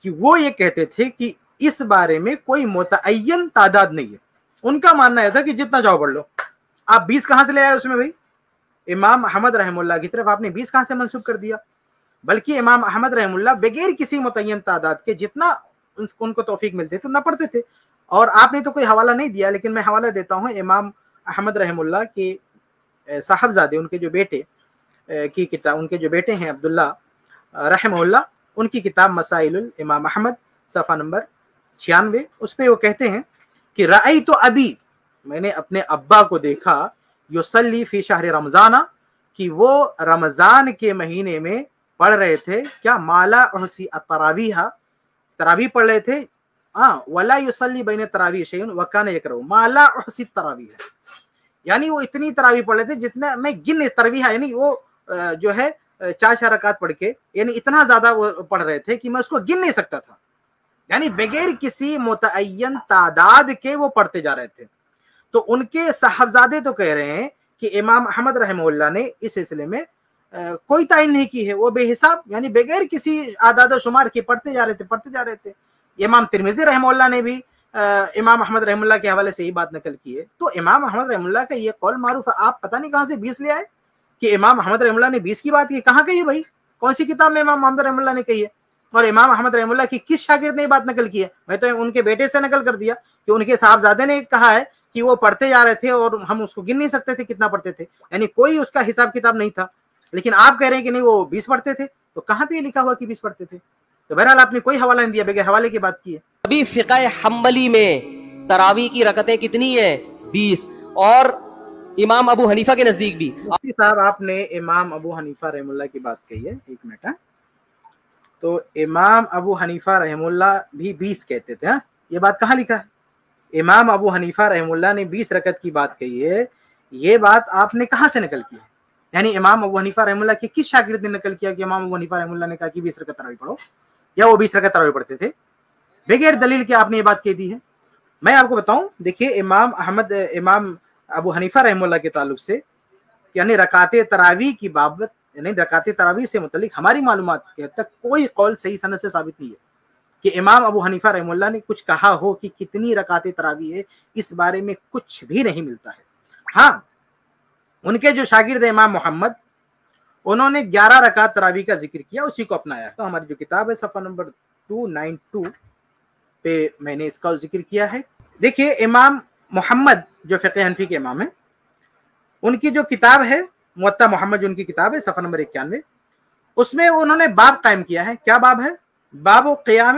کہ وہ یہ کہتے تھے کہ اس بارے میں کوئی متعین تعداد نہیں ہے۔ ان کا ماننا یہ تھا کہ جتنا چاہو پڑھ لو۔ آپ 20 کہاں سے لے آئے اس میں بھائی؟ امام احمد رحمہ اللہ کی طرف آپ نے 20 کہاں سے منسوب کر دیا؟ بلکہ امام احمد رحمہ اللہ بغیر کسی متعین تعداد کے جتنا ان کو توفیق ملتے تو نہ پڑھتے تھے۔ اور آپ نے تو کوئی حوالہ نہیں دیا، لیکن میں حوالہ دیتا ہوں امام احمد رحمہ اللہ کے صاحبزادے، ان کے جو بیٹے کی کتاب، ان کے جو بیٹے ہیں عبداللہ رحمہ اللہ، ان کی کتاب مسائل الامام احمد صفحہ نمبر 96، اس پہ وہ کہتے ہیں کہ رأیت ابی، میں نے اپنے ابا کو دیکھا، یصلی فی شہر رمضان، کہ وہ رمضان کے مہینے میں پڑھ رہے تھے کیا؟ مالا احسی التراویح، تراویح پڑھ رہے تھے، ولا یصلی بین التراویح شیء وکان یکرہ مالا احسی التراویح، یعنی وہ اتنی تراویح پڑھ رہے تھے جتنا میں گن، تراویح یعنی وہ جو ہے 4 رکعت پڑھ کے، یعنی اتنا زیادہ وہ پڑھ رہے تھے کہ میں اس کو گن نہیں سکتا تھا، یعنی بغیر کسی متعین تعداد کے وہ پڑھتے جا رہے تھے۔ تو ان کے صاحبزادے تو کہہ رہے ہیں کہ امام احمد رحمہ اللہ نے اس سلسلے میں کوئی تعین نہیں کی ہے، وہ بے حساب یعنی بغیر کسی اعداد و شمار کے پڑھتے جا رہے تھے۔ امام ترمذی رحمہ اللہ نے بھی امام احمد رحمہ اللہ کے حوالے سے یہی بات نقل کی ہے۔ تو امام احمد رحمہ اللہ کا یہ قول معروف ہے، آپ پتہ نہیں کہاں سے 20 لے آئے کہ امام احمد رحمہ اللہ نے 20 کی بات کی؟ کہاں کہی ہے بھائی؟ کون سی کتاب میں امام احمد رحمہ اللہ نے کہی ہے؟ اور امام احمد رحمہ اللہ کی کس شاگرد نے یہ بات نقل کی ہے؟ میں تو ان کے بیٹے سے نقل کر دیا کہ ان کے صاحبزادے نے کہا ہے کہ وہ پڑھتے جا رہے تھے اور ہم اس کو گن نہیں سکتے تھے کتنا پڑھتے تھے، یعنی کوئی اس کا حساب کتاب نہیں تھا۔ لیکن آپ کہہ رہے ہیں کہ نہیں وہ 20 پڑھتے تھے، تو کہاں پہ یہ لکھا ہوا کہ 20 پڑھتے تھے؟ تو بہرحال آپ نے کوئی حوالہ نہیں دیا، بغیر حوالے کی بات کی ہے۔ ابھی فقہ حنبلی میں تراویح کی رکعتیں کتنی ہیں؟ 20، اور امام ابو حنیفہ کے نزدیک بھی۔ مفتی صاحب آپ نے امام ابو حنیفہ رحمہ اللہ کی بات کہی ہے، ایک منٹ، تو امام ابو حنیفہ رحمہ اللہ بھی 20 کہتے تھے، یہ بات کہاں لکھا ہے؟ امام ابو حنیفہ رحمہ اللہ نے 20 رکعت کی بات کہی ہے، یہ بات آپ نے کہاں سے نقل کی ہے؟ یعنی امام ابو حنیفہ رحمہ اللہ کے کس شاگرد نے نقل کیا کہ امام ابو حنیفہ رحمہ اللہ نے کہا کہ 20 رکعت تراویح پڑھو، یا وہ 20 رکعت تراویح پڑھتے تھے؟ بغیر دلیل کے آپ نے یہ بات کہہ دی ہے۔ میں آپ کو بتاؤں، دیکھیے امام ابو حنیفہ رحمہ اللہ کے تعلق سے، یعنی رکعت تراویح کی بابت، یعنی رکعت تراویح سے متعلق ہماری معلومات کے حد تک کوئی قول صحیح سند سے ثابت نہیں ہے کہ امام ابو حنیفہ رحمہ اللہ نے کچھ کہا ہو کہ کتنی رکعت تراویح ہے، اس بارے میں کچھ بھی نہیں ملتا ہے۔ ہاں، ان کے جو شاگرد امام محمد، انہوں نے 11 رکعت تراویح کا ذکر کیا، اسی کو اپنایا۔ تو ہماری جو کتاب ہے صفحہ نمبر 292 پہ میں نے اس کا ذکر کیا ہے۔ دیکھیے امام محمد جو فقہ حنفی کے امام ہیں، ان کی جو کتاب ہے موطا محمد، جو ان کی کتاب ہے صفحہ نمبر 91، اس میں انہوں نے باب قائم کیا ہے۔ کیا باب ہے؟ باب قیام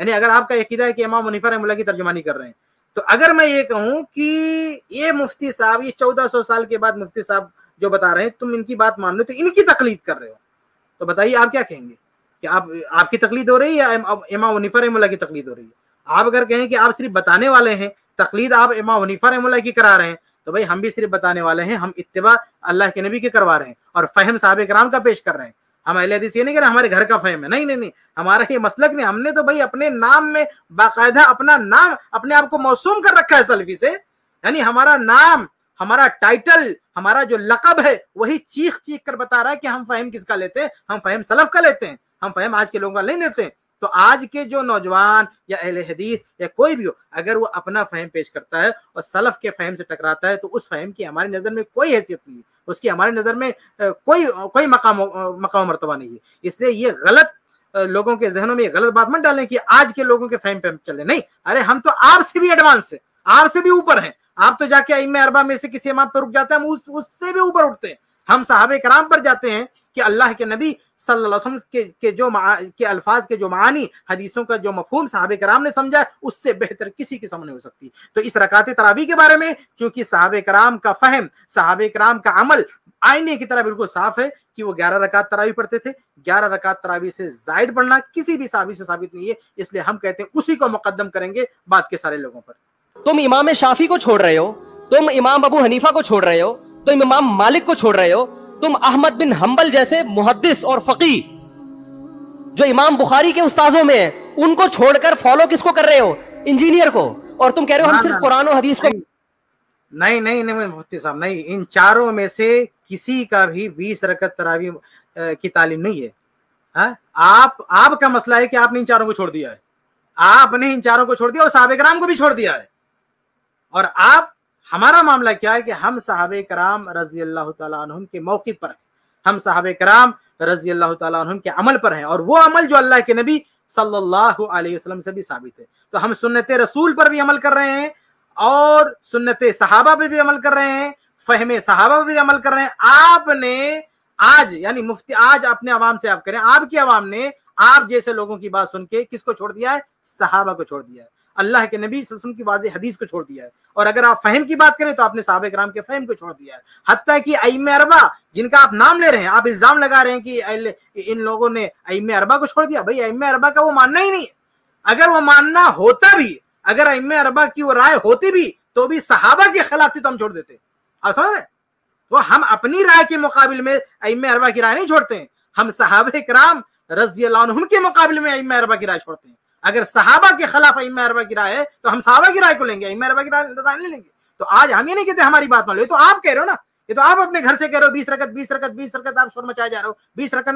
یعنی اگر آپ کا عقیدہ ہے کہ امام حنیفہ رحمہ اللہ کی ترجمانی کر رہے ہیں، تو اگر میں یہ کہوں کہ یہ مفتی صاحب یہ 1400 سال کے بعد مفتی صاحب جو بتا رہے ہیں تم ان کی بات مان لو تو ان کی تقلید کر رہے ہو، تو بتائیے آپ کیا کہیں گے کہ آپ کی تقلید ہو رہی ہے یا امام حنیفہ رحمہ اللہ کی تقلید ہو رہی ہے؟ آپ اگر کہیں کہ آپ صرف بتانے والے ہیں، تقلید آپ امام حنیفہ رحمہ اللہ کی کرا رہے ہیں، تو بھائی ہم بھی صرف بتانے والے ہیں، ہم اتباع اللہ کے نبی کے کروا رہے ہیں اور فہم صحابہ کرام کا پیش کر رہے ہیں۔ ہم اہل حدیث یہ نہیں کہ ہمارے گھر کا فہم ہے، نہیں نہیں نہیں، ہمارا یہ مسلک نہیں، ہم نے تو بھائی اپنے نام میں باقاعدہ اپنا نام اپنے آپ کو موسوم کر رکھا ہے سلفی سے، یعنی ہمارا نام، ہمارا ٹائٹل، ہمارا جو لقب ہے وہی چیخ چیخ کر بتا رہا ہے کہ ہم فہم کس کا لیتے ہیں، ہم فہم سلف کا لیتے ہیں، ہم فہم آج کے لوگوں کا نہیں لیتے ہیں۔ تو آج کے جو نوجوان یا اہل حدیث یا کوئی بھی ہو، اگر وہ اپنا فہم پیش کرتا ہے اور سلف کے فہم سے ٹکراتا ہے تو اس فہم کی ہماری نظر میں کوئی حیثیت نہیں ہے، اس کی ہماری نظر میں کوئی مقام مرتبہ نہیں ہے۔ اس لیے یہ غلط لوگوں کے ذہنوں میں یہ غلط بات مت ڈالیں کہ آج کے لوگوں کے فہم پہ چلے، نہیں، ارے ہم تو آپ سے بھی ایڈوانس ہیں، آپ سے بھی اوپر ہیں، آپ تو جا کے ائمہ اربعہ میں سے کسی امام پر رک جاتے ہیں، ہم اس سے بھی اوپر اٹھتے ہیں، ہم صحابہ کرام پر جاتے ہیں کہ اللہ کے نبی صلی اللہ علیہ وسلم کے الفاظ کے جو معانی، حدیثوں کا جو مفہوم صحابہ کرام نے سمجھا اس سے بہتر کسی کے سامنے ہو سکتی۔ تو اس رکعت تراویح کے بارے میں چونکہ صحابہ کرام کا فہم، صحابہ کرام کا عمل آئینے کی طرح بالکل صاف ہے کہ وہ 11 رکعت تراویح پڑھتے تھے، 11 رکعت تراویح سے زائد پڑھنا کسی بھی صحابی سے ثابت نہیں ہے، اس لیے ہم کہتے ہیں اسی کو مقدم کریں گے بعد کے سارے لوگوں پر۔ تم امام شافعی کو چھوڑ رہے ہو، تم امام ابو حنیفہ کو چھوڑ رہے ہو، تم امام مالک کو چھوڑ رہے ہو، تم احمد بن حنبل جیسے محدث اور فقیہ جو امام بخاری کے استاذوں میں ہیں ان کو چھوڑ کر فالو کس کو کر رہے ہو؟ انجینئر کو، اور تم کہہ رہے ہو ہم صرف قرآن و حدیث کو۔ نہیں نہیں نہیں مفتی صاحب، نہیں، ان چاروں میں سے کسی کا بھی 20 رکعت تراویح کی تعلیم نہیں ہے۔ آپ کا مسئلہ ہے کہ آپ نے ان چاروں کو چھوڑ دیا ہے، آپ نے ان چاروں کو چھوڑ دیا اور صحابہ کرام کو بھی چھوڑ دیا ہے، اور ہمارا معاملہ کیا ہے کہ ہم صحابہ کرام رضی اللہ تعالیٰ عنہم کے موقف پر ہیں، ہم صحابہ کرام رضی اللہ تعالیٰ عنہم کے عمل پر ہیں، اور وہ عمل جو اللہ کے نبی صلی اللہ علیہ وسلم سے بھی ثابت ہے۔ تو ہم سنت رسول پر بھی عمل کر رہے ہیں اور سنت صحابہ پہ بھی عمل کر رہے ہیں، فہم صحابہ پہ بھی عمل کر رہے ہیں۔ آپ نے آج یعنی مفتی آج اپنے عوام سے آپ کریں، آپ کی عوام نے آپ جیسے لوگوں کی بات سن کے کس کو چھوڑ دیا ہے؟ صحابہ کو چھوڑ دیا ہے، اللہ کے نبی صلی اللہ علیہ وسلم کی واضح حدیث کو چھوڑ دیا ہے، اور اگر آپ فہم کی بات کریں تو آپ نے صحابہ کرام کے فہم کو چھوڑ دیا ہے۔ حتیٰ کہ ائمہ اربعہ جن کا آپ نام لے رہے ہیں، آپ الزام لگا رہے ہیں کہ ان لوگوں نے ائمہ اربعہ کو چھوڑ دیا، بھائی ائمہ اربعہ کا وہ ماننا ہی نہیں ہے، اگر وہ ماننا ہوتا بھی، اگر ائمہ اربعہ کی وہ رائے ہوتی بھی تو بھی صحابہ کے خلاف تھی تو ہم چھوڑ دیتے۔ آپ سمجھ رہے ہیں؟ تو ہم اپنی رائے کے مقابل میں ائمہ اربعہ کی رائے نہیں چھوڑتے ہیں، ہم صحابہ کرام رضی اللہ عنہم کے مقابل میں ائمہ اربعہ کی رائے چھوڑتے ہیں۔ اگر صحابہ کے خلاف ائمہ اربعہ کی رائے ہے تو ہم صحابہ کی رائے کو لیں گے، ائمہ اربعہ کی رائے نہیں لیں گے۔ تو آج ہم یہ نہیں کہتے ہماری بات مان لو، یہ تو آپ کہہ رہے ہو نا، یہ تو آپ اپنے گھر سے کہہ رہے ہو 20 رکعت آپ شور مچائے جا رہے ہو، 20 رکعت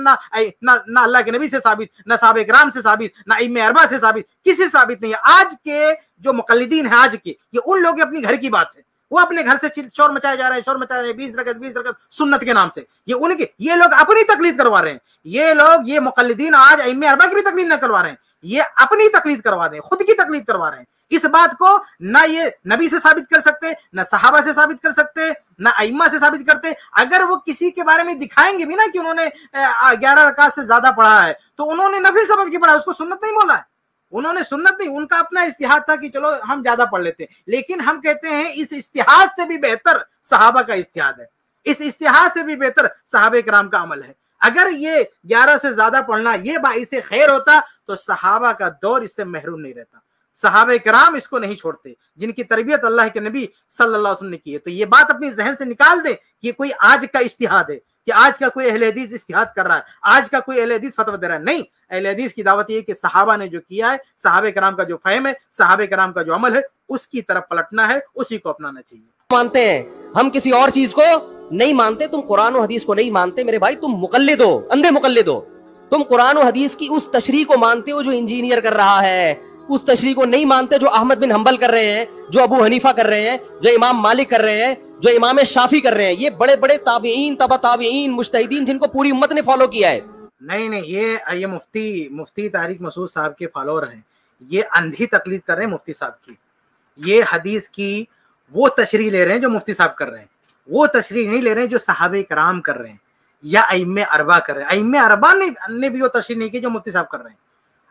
نہ اللہ کے نبی سے ثابت، نہ صحابہ کرام سے ثابت، نہ ائمہ اربعہ سے ثابت، کسی سے ثابت نہیں ہے۔ آج کے جو مقلدین ہیں آج کے، یہ ان لوگ اپنی گھر کی بات ہے، وہ اپنے گھر سے شور مچائے جا رہے ہیں 20 رکعت سنت کے نام سے، یہ لوگ اپنی تقلید کروا رہے ہیں، یہ مقلدین آج ائمہ اربعہ کی بھی تقلید نہ کروا رہے ہیں، یہ اپنی تقلید کروا رہے ہیں، خود کی تقلید کروا رہے ہیں۔ اس بات کو نہ یہ نبی سے ثابت کر سکتے، نہ صحابہ سے ثابت کر سکتے، نہ ائمہ سے ثابت کرتے۔ اگر وہ کسی کے بارے میں دکھائیں گے بھی نا کہ انہوں نے 11 رکعت سے زیادہ پڑھا ہے تو انہوں نے نفل سمجھ کے پڑھا، اس کو سنت نہیں بولا ہے، انہوں نے سنت نہیں، ان کا اپنا اجتہاد تھا کہ چلو ہم زیادہ پڑھ لیتے ہیں، لیکن ہم کہتے ہیں اس اجتہاد سے بھی بہتر صحابہ کا اجتہاد ہے، اس اجتہاد سے بھی بہتر صحابہ کرام کا عمل ہے۔ اگر یہ 11 سے زیادہ پڑھنا یہ باعث خیر ہوتا تو صحابہ کا دور اس سے محروم نہیں رہتا، صحابہ کرام اس کو نہیں چھوڑتے جن کی تربیت اللہ کے نبی صلی اللہ علیہ وسلم نے کی ہے۔ تو یہ بات اپنی ذہن سے نکال دیں کہ کوئی آج کا اجتہاد ہے، کہ آج کا کوئی اہل حدیث اجتہاد کر رہا ہے، آج کا کوئی اہل حدیث فتویٰ دے رہا ہے، نہیں۔ اہل حدیث کی دعوت یہ ہے کہ صحابہ نے جو کیا ہے، صحابہ کرام کا جو فہم ہے، صحابہ کرام کا جو عمل ہے، اس کی طرف پلٹنا ہے، اسی کو اپنانا چاہیے۔ مانتے ہیں ہم کسی اور چیز کو نہیں مانتے، تم قرآن و حدیث کو نہیں مانتے میرے بھائی، تم مقلد ہو، اندھے مقلد ہو۔ تم قرآن و حدیث کی اس تشریح کو مانتے ہو جو انجینئر کر رہا ہے، اس تشریح کو نہیں مانتے جو احمد بن حنبل کر رہے ہیں، جو ابو حنیفہ کر رہے ہیں، جو امام مالک کر رہے ہیں، جو امام شافعی کر رہے ہیں، یہ بڑے بڑے تابعین، تبع تابعین، مجتہدین جن کو پوری امت نے فالو کیا ہے۔ نہیں یہ مفتی طارق مسعود صاحب کے فالوور ہیں، یہ اندھی تقلید کر رہے ہیں مفتی صاحب کی، یہ حدیث کی وہ تشریح لے رہے ہیں جو مفتی صاحب کر رہے ہیں، وہ تشریح نہیں لے رہے ہیں جو صحابہ کرام کر رہے ہیں یا ائمہ اربعہ کر رہے ہیں۔ ائمہ اربعہ نے بھی وہ تشریح نہیں کی جو مفتی صاحب کر رہے ہیں۔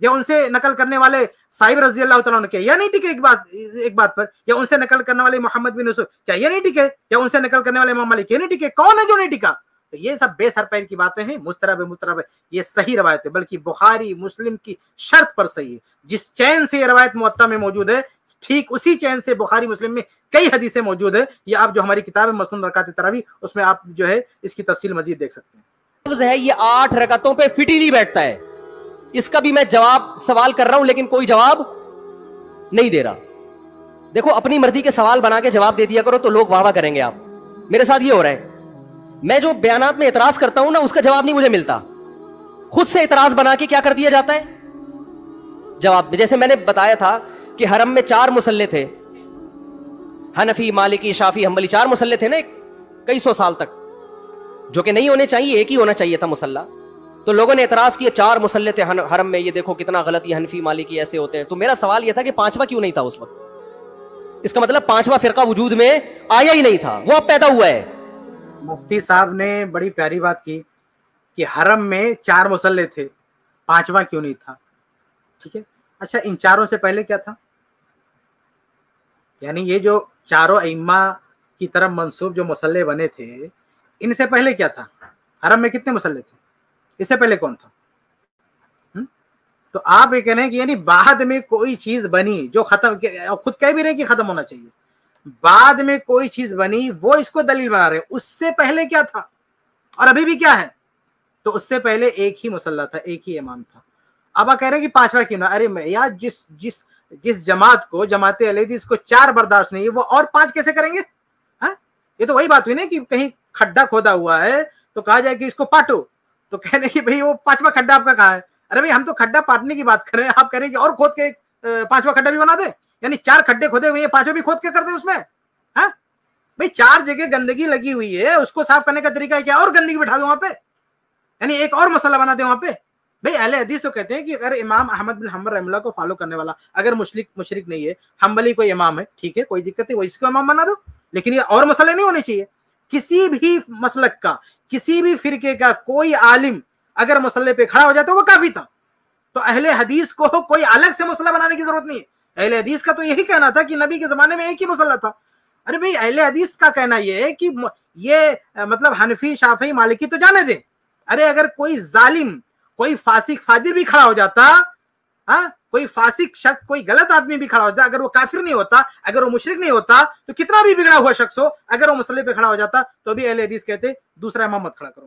یا ان سے نقل کرنے والے صاحب رضی اللہ تعالیٰ عنہ کیا یہ نہیں ٹکے ایک بات پر؟ یا ان سے نقل کرنے والے محمد بن یوسف کیا یہ نہیں ٹکے؟ یا ان سے نقل کرنے والے امام مالک یہ نہیں ٹکے؟ کون ہے جو نہیں ٹکا؟ تو یہ سب بے سر پیر کی باتیں ہیں، مسترب ہے، یہ صحیح روایت ہے، بلکہ بخاری مسلم کی شرط پر صحیح ہے۔ جس چین سے یہ روایت موطا میں موجود ہے ٹھیک اسی چین سے بخاری مسلم میں کئی حدیثیں موجود ہیں۔ یہ آپ جو ہماری کتاب ہے مسنون رکعات تراویح، اس میں آپ جو ہے اس کی تفصیل مزید دیکھ سکتے ہیں۔ لفظ ہے یہ 8 رکعتوں پہ فٹ ہی نہیں بیٹھتا ہے، اس کا بھی میں جواب سوال کر رہا ہوں لیکن کوئی جواب نہیں دے رہا۔ دیکھو اپنی مرضی کے سوال بنا کے جواب دے دیا کرو تو لوگ واہ واہ کریں گے۔ آپ میرے ساتھ یہ ہو رہا ہے، میں جو بیانات میں اعتراض کرتا ہوں نا اس کا جواب نہیں مجھے ملتا، خود سے اعتراض بنا کے کیا کر دیا جاتا ہے جواب۔ جیسے میں نے بتایا تھا کہ حرم میں 4 مصلے تھے، حنفی مالکی شافعی حنبلی 4 مصلے تھے نا کئی سو سال تک، جو کہ نہیں ہونے چاہیے، ایک ہی ہونا چاہیے تھا مصلہ۔ تو لوگوں نے اعتراض کیا 4 مصلے تھے حرم میں، یہ دیکھو کتنا غلط، یہ حنفی مالکی ایسے ہوتے ہیں۔ تو میرا سوال یہ تھا کہ 5واں کیوں نہیں تھا اس وقت؟ اس کا مطلب 5واں فرقہ وجود میں آیا ہی نہیں تھا، وہ اب پیدا ہوا ہے۔ مفتی صاحب نے بڑی پیاری بات کی کہ حرم میں 4 مصلے تھے، 5واں کیوں نہیں تھا؟ ٹھیک ہے، اچھا ان 4 سے پہلے کیا تھا؟ یعنی یہ جو 4 ائمہ کی طرف منسوب جو مصلے بنے تھے، ان سے پہلے کیا تھا؟ حرم میں کتنے مصلے تھے؟ اس سے پہلے کون تھا؟ تو آپ یہ کہہ رہے ہیں کہ یعنی بعد میں کوئی چیز بنی جو ختم، خود کہہ بھی رہے ہیں کہ ختم ہونا چاہیے، بعد میں کوئی چیز بنی وہ اس کو دلیل بنا رہے ہیں۔ اس سے پہلے کیا تھا اور ابھی بھی کیا ہے؟ تو اس سے پہلے ایک ہی مصلی تھا، ایک ہی امام تھا۔ اب آپ کہہ رہے ہیں کہ 5واں کیوں نہ؟ ارے یار جس جماعت کو، جماعت اہل حدیث کو 4 برداشت نہیں ہے، وہ اور 5 کیسے کریں گے؟ ہاں، یہ تو وہی بات ہوئی نا کہ کہیں کھڈا کھودا ہوا ہے تو کہا جائے کہ اس کو پاٹو، تو کہنے کہ بھئی وہ 5واں کھڈا آپ کا کہاں ہے؟ ارے بھئی ہم تو کھڈا پاٹنے کی بات کر رہے ہیں، آپ کہہ رہے ہیں کہ اور کھود کے 5واں کھڈا بھی بنا دے، یعنی 4 کھڈے کھودے ہوئے ہیں، 5واں بھی کھود کے کر دے اس میں۔ ہاں بھئی 4 جگہ گندگی لگی ہوئی ہے، اس کو صاف کرنے کا طریقہ ہے کیا؟ اور گندگی بٹھا دو وہاں پہ، یعنی ایک اور مسئلہ بنا دے وہاں پہ۔ بھئی اہل حدیث تو کہتے ہیں کہ اگر امام احمد بن حنبل رحمہ اللہ کو فالو کرنے والا اگر مشرک نہیں ہے، حنبلی کوئی امام ہے، ٹھیک ہے کوئی دقت نہیں، وہ اس کو امام بنا دو، لیکن یہ اور مسئلے نہیں ہونے چاہیے۔ کسی بھی مسلک کا، کسی بھی فرقے کا کوئی عالم اگر مسئلے پہ کھڑا ہو جاتا ہے وہ کافی تھا۔ تو اہل حدیث کو کوئی الگ سے مسئلہ بنانے کی ضرورت نہیں ہے۔ اہل حدیث کا تو یہی کہنا تھا کہ نبی کے زمانے میں ایک ہی مسئلہ تھا۔ ارے بھئی اہل حدیث کا کہنا یہ ہے کہ یہ مطلب حنفی شافعی مالکی تو جانے دیں، ارے اگر کوئی ظالم، کوئی فاسق فاجر بھی کھڑا ہو جاتا، ہاں کوئی فاسق شخص، کوئی غلط آدمی بھی کھڑا ہو جاتا، اگر وہ کافر نہیں ہوتا، اگر وہ مشرک نہیں ہوتا، تو کتنا بھی بگڑا ہوا شخص ہو، اگر وہ مسئلے پہ کھڑا ہو جاتا تو بھی اہل حدیث کہتے دوسرا امام مت کھڑا کرو،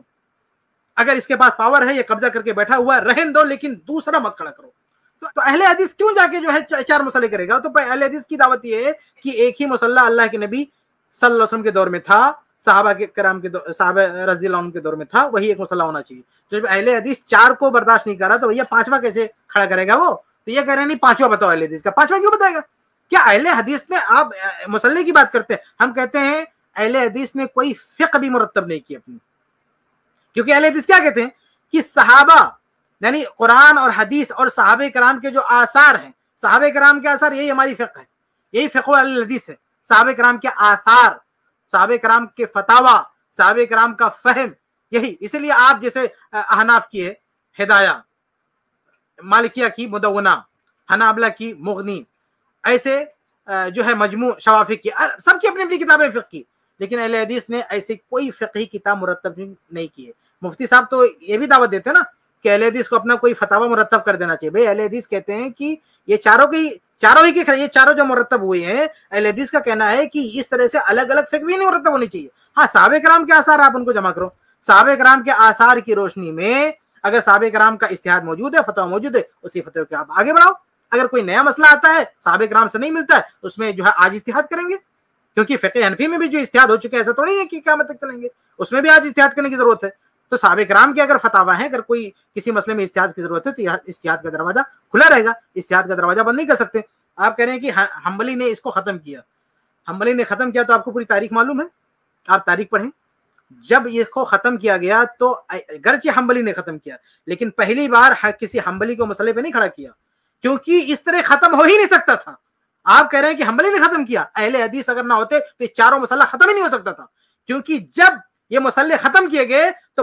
اگر اس کے پاس پاور ہے، یہ قبضہ کر کے بیٹھا ہوا رہن دو، لیکن دوسرا مت کھڑا کرو۔ تو اہل حدیث کیوں جا کے جو ہے 4 مسئلے کرے گا؟ تو اہل حدیث کی دعوت یہ ہے کہ ایک ہی مسئلہ اللہ کے نبی صلی اللہ علیہ وسلم کے دور میں تھا، صحابہ کرام کے صحابہ رضی اللہ عنہ کے دور میں تھا، وہی ایک مسئلہ ہونا چاہیے۔ جب اہل حدیث 4 کو برداشت نہیں کر رہا تو یہ 5واں کیسے کھڑا کرے گا؟ وہ تو یہ کہہ رہے ہیں نہیں 5واں بتاؤ اہل حدیث کا، 5واں کیوں بتائے گا؟ کیا اہل حدیث نے، آپ مسئلے کی بات کرتے ہیں، ہم کہتے ہیں اہل حدیث نے کوئی فقہ بھی مرتب نہیں کی اپنی، کیونکہ اہل حدیث کیا کہتے ہیں کہ صحابہ یعنی قرآن اور حدیث اور صحابہ کرام کے جو آثار ہیں، صحابہ کرام کے آثار، یہی ہماری فقہ ہے، یہی فقہ اہل حدیث ہے، صحابہ کرام کے آثار، صحابہ کرام کے فتاوی، صحابہ کرام کا فہم، یہی۔ اسی لیے آپ جیسے احناف کی ہے ہدایہ، مالکیہ کی مدونہ، حنابلہ کی مغنی، ایسے جو ہے مجموع شوافق کی، سب کی اپنی اپنی کتابیں فقہ کی، لیکن اہل حدیث نے ایسی کوئی فقہی کتاب مرتب نہیں کی ہے۔ مفتی صاحب تو یہ بھی دعوت دیتے ہیں نا کہ اہل حدیث کو اپنا کوئی فتاوی مرتب کر دینا چاہیے۔ بھئی اہل حدیث کہتے ہیں کہ یہ چاروں جو مرتب ہوئے ہیں، اہل حدیث کا کہنا ہے کہ اس طرح سے الگ الگ فقہ بھی نہیں مرتب ہونی چاہیے۔ ہاں صحابہ کرام کے آثار آپ ان کو جمع کرو، صحابہ کرام کے آثار کی روشنی میں اگر صحابہ کرام کا اجتہاد موجود ہے، فتویٰ موجود ہے، اسی فتوے کو آپ آگے بڑھاؤ۔ اگر کوئی نیا مسئلہ آتا ہے صحابہ کرام سے نہیں ملتا ہے، اس میں جو ہے آج اجتہاد کریں گے، کیونکہ فقہ حنفی میں بھی جو اجتہاد ہو چکے ہیں، ایسا تھوڑی ہے کہ قیامت تک چلیں گے، اس میں بھی آج اجتہاد کرنے کی ضرورت ہے۔ تو صحابہ کرام کے اگر فتاوی ہیں، اگر کوئی کسی مسئلے میں اجتہاد کی ضرورت ہے تو اجتہاد کا دروازہ کھلا رہے گا، اجتہاد کا دروازہ بند نہیں کر سکتے۔ آپ کہہ رہے ہیں کہ حنبلی نے اس کو ختم کیا، حنبلی نے ختم کیا، تو آپ کو پوری تاریخ معلوم ہے، آپ تاریخ پڑھیں۔ جب اس کو ختم کیا گیا تو گرچہ حنبلی نے ختم کیا، لیکن پہلی بار کسی حنبلی کو مسئلے پہ نہیں کھڑا کیا، کیونکہ اس طرح ختم ہو ہی نہیں سکتا تھا۔ آپ کہہ رہے ہیں کہ حنبلی نے ختم کیا، اہل حدیث اگر نہ ہوتے تو یہ چاروں مسئلہ ختم ہی نہیں ہو سکتا تھا، کیونکہ جب یہ مسئلے ختم کیے گئے تو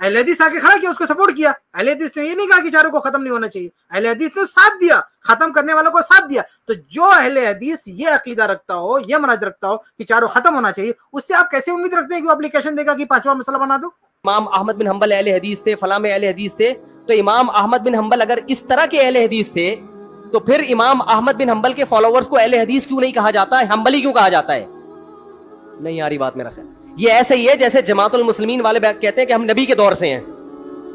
اہل حدیث آ کے کھڑا کیا, اس کو سپورٹ کیا. اہل حدیث نے یہ نہیں کہا کہ چاروں کو ختم نہیں ہونا چاہیے, اہل حدیث نے ساتھ دیا, ختم کرنے والوں کو ساتھ دیا. تو جو اہل حدیث یہ عقیدہ رکھتا ہو, یہ منہج رکھتا ہو کہ چاروں ختم ہونا چاہیے, اس سے آپ کیسے امید رکھتے ہیں کہ وہ اپلیکیشن دے گا کہ پانچواں مسئلہ بنا دو؟ امام احمد بن حنبل اہل حدیث تھے, فلاں میں اہل حدیث تھے, تو امام احمد بن حنبل اگر اس طرح کے اہل حدیث تھے تو پھر امام احمد بن حنبل کے فالوورز کو اہل حدیث کیوں نہیں کہا جاتا ہے, حنبلی کیوں کہا جاتا ہے؟ نہیں آ رہی بات میرا خیال. یہ ایسے ہی ہے جیسے جماعت المسلمین والے کہتے ہیں کہ ہم نبی کے دور سے ہیں,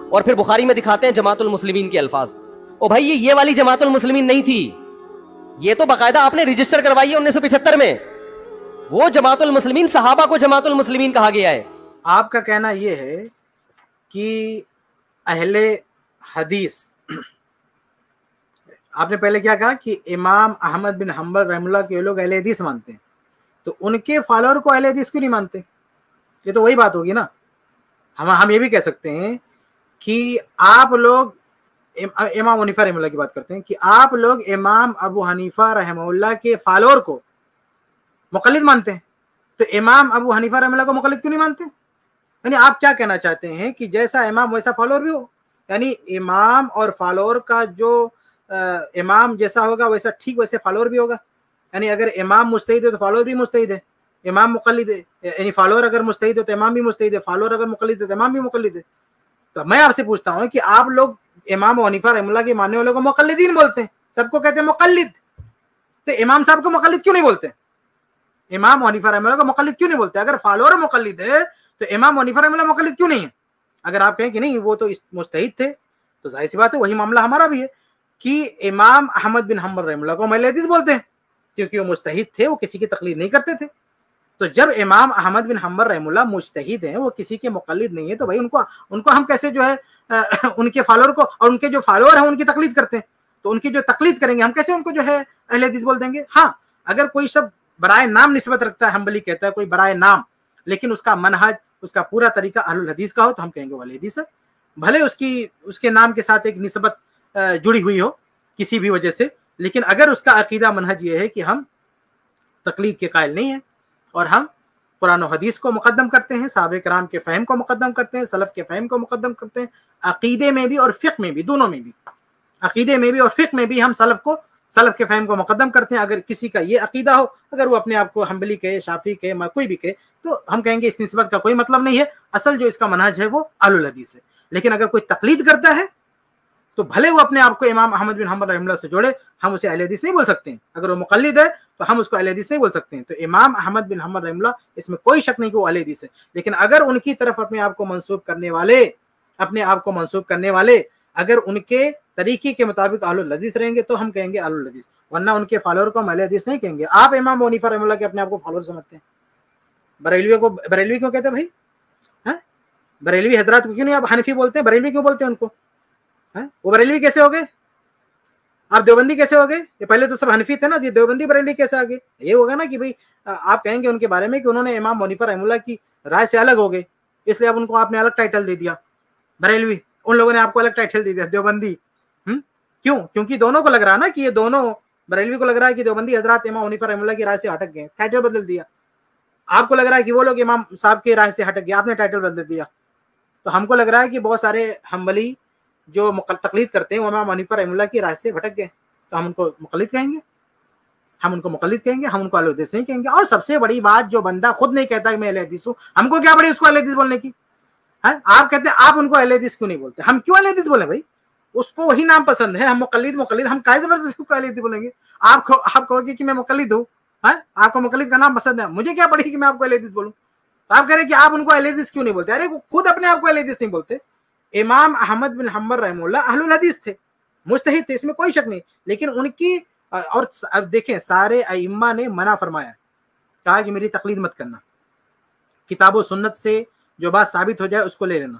اور پھر بخاری میں دکھاتے ہیں جماعت المسلمین کے الفاظ. او بھائی یہ والی جماعت المسلمین نہیں تھی, یہ تو باقاعدہ آپ نے رجسٹر کروائی ہے 1975 میں. وہ جماعت المسلمین, صحابہ کو جماعت المسلمین کہا گیا ہے. آپ کا کہنا یہ ہے کہ اہل حدیث, آپ نے پہلے کیا کہا کہ امام احمد بن حنبل رحمہ اللہ کے لوگ اہل حدیث مانتے ہیں, تو ان کے فالوور کو اہل حدیث کیوں نہیں مانتے؟ یہ تو وہی بات ہوگی نا. ہم یہ بھی کہہ سکتے ہیں کہ آپ لوگ امام حنیفہ رحمہ اللہ کی بات کرتے ہیں کہ آپ لوگ امام ابو حنیفہ رحمہ اللہ کے فالوور کو مقلد مانتے ہیں, تو امام ابو حنیفہ رحمہ اللہ کو مقلد کیوں نہیں مانتے؟ یعنی آپ کیا کہنا چاہتے ہیں کہ جیسا امام ویسا فالوور بھی ہو, یعنی امام اور فالوور کا جو امام جیسا ہوگا ویسا ٹھیک ویسے فالوور بھی ہوگا. یعنی اگر امام مجتہد ہے تو فالوور بھی مجتہد ہے, امام مقلد ہے, یعنی فالوور اگر مجتہد ہے تو امام بھی مجتہد ہے, فالوور اگر مقلد ہے تو امام بھی مقلد ہے. تو میں آپ سے پوچھتا ہوں کہ آپ لوگ امام حنیفہ رحمہ اللہ کے ماننے والوں کو مقلدین بولتے ہیں, سب کو کہتے ہیں مقلد, تو امام صاحب کو مقلد کیوں نہیں بولتے؟ امام حنیفہ رحمہ اللہ کو مقلد کیوں نہیں بولتے؟ اگر فالوور مقلد ہے تو امام حنیفہ رحمہ اللہ مقلد کیوں نہیں ہے؟ اگر آپ کہیں کہ نہیں وہ تو مجتہد تھے, تو ظاہر سی بات ہے وہی معاملہ ہمارا بھی ہے کہ امام احمد بن حنبل رحمہ اللہ کو اہل حدیث بولتے ہیں کیونکہ وہ مجتہد تھے, وہ کسی کی تقلید نہیں کرتے تھے. تو جب امام احمد بن حنبل رحمہ اللہ مجتہد ہیں, وہ کسی کے مقلد نہیں ہے, تو بھائی ان کو ہم کیسے جو ہے ان کے فالوور کو, اور ان کے جو فالوور ہیں ان کی تقلید کرتے ہیں, تو ان کی جو تقلید کریں گے ہم کیسے ان کو جو ہے اہل حدیث بول دیں گے؟ ہاں اگر کوئی شخص برائے نام نسبت رکھتا ہے, حنبلی کہتا ہے کوئی برائے نام, لیکن اس کا منہج, اس کا پورا طریقہ اہل الحدیث کا ہو, تو ہم کہیں گے وہ اہل حدیث ہے, بھلے اس کے نام کے ساتھ ایک نسبت جڑی ہوئی ہو کسی بھی وجہ سے. لیکن اگر اس کا عقیدہ منہج یہ ہے کہ ہم تقلید کے قائل نہیں ہیں اور ہم قرآن و حدیث کو مقدم کرتے ہیں, صحابہ کرام کے فہم کو مقدم کرتے ہیں, سلف کے فہم کو مقدم کرتے ہیں, عقیدے میں بھی اور فقہ میں بھی, دونوں میں بھی, عقیدے میں بھی اور فقہ میں بھی ہم سلف کے فہم کو مقدم کرتے ہیں. اگر کسی کا یہ عقیدہ ہو, اگر وہ اپنے آپ کو حنبلی کہے, شافعی کہے, کوئی بھی کہے, تو ہم کہیں گے اس نسبت کا کوئی مطلب نہیں ہے, اصل جو اس کا منہج ہے وہ اہل الحدیث ہے. لیکن اگر کوئی تقلید کرتا ہے تو بھلے وہ اپنے آپ کو امام احمد بن حنبل رحمہ اللہ سے جوڑے, ہم اسے اہل حدیث نہیں بول سکتے ہیں. اگر وہ مقلد ہے تو ہم اس کو اہل حدیث نہیں بول سکتے ہیں. تو امام احمد بن حنبل رحمہ اللہ, اس میں کوئی شک نہیں کہ وہ اہل حدیث ہے. لیکن اگر ان کی طرف اپنے آپ کو منسوب کرنے والے اگر ان کے طریقے کے مطابق اہل الحدیث رہیں گے تو ہم کہیں گے اہل الحدیث, ورنہ ان کے فالوور کو ہم اہل حدیث نہیں کہیں گے. آپ امام حنیفہ رحمہ اللہ کے اپنے آپ کو فالوور سمجھتے ہیں, بریلوی کیوں کہتے ہیں بھائی؟ بریلوی حضرات کو کیوں نہیں آپ حنفی بولتے ہیں؟ بریلوی کیوں بولتے ہیں ان کو؟ وہ بریلوی کیسے ہو گئے؟ آپ دیوبندی کیسے ہو گئے؟ یہ پہلے تو سب حنفی تھے نا, یہ دیوبندی بریلوی کیسے آگے؟ یہ ہوگا نا کہ بھائی آپ کہیں گے ان کے بارے میں کہ انہوں نے امام حنیفہ رحمہ اللہ کی رائے سے الگ ہو گئے, اس لیے اب ان کو آپ نے الگ ٹائٹل دے دیا بریلوی, ان لوگوں نے آپ کو الگ ٹائٹل دے دیا دیوبندی. کیوں؟ کیونکہ دونوں کو لگ رہا ہے نا کہ یہ دونوں, بریلوی کو لگ رہا ہے کہ دیوبندی حضرات امام حنیفہ رحمہ اللہ کی رائے سے ہٹک گئے, ٹائٹل بدل دیا. آپ کو لگ رہا ہے کہ وہ لوگ امام صاحب کی رائے سے ہٹک گئے, آپ نے ٹائٹل بدل دیا. تو ہم کو لگ رہا ہے کہ بہت سارے حنبلی جو تقلید کرتے ہیں وہ امام حنیفہ رحمہ اللہ کی رائے سے بھٹک گئے, تو ہم ان کو مقلد کہیں گے, ہم ان کو اہل حدیث نہیں کہیں گے. اور سب سے بڑی بات, جو بندہ خود نہیں کہتا کہ میں اہل حدیث ہوں, ہم کو کیا پڑی اس کو اہل حدیث بولنے کی؟ آپ کہتے ہیں آپ ان کو اہل حدیث کیوں نہیں بولتے؟ ہم کیوں اہل حدیث بولیں بھائی؟ اس کو وہی نام پسند ہے, ہم مقلد, ہم کائے زبردستی کو اہل حدیث بولیں گے؟ آپ کہو گے کہ میں مقلد ہوں, آپ کو مقلد کا نام پسند ہے, مجھے کیا پڑی کہ میں آپ کو اہل حدیث بولوں؟ تو آپ کہہ رہے ہیں کہ آپ ان کو اہل حدیث کیوں نہیں بولتے؟ ارے وہ خود اپنے آپ کو اہل حدیث نہیں بولتے. امام احمد بن حنبل رحمہ اللہ اہل الحدیث تھے, مجتہد تھے, اس میں کوئی شک نہیں. لیکن ان کی, اور اب دیکھیں سارے ائمہ نے منع فرمایا, کہا کہ میری تقلید مت کرنا, کتاب و سنت سے جو بات ثابت ہو جائے اس کو لے لینا.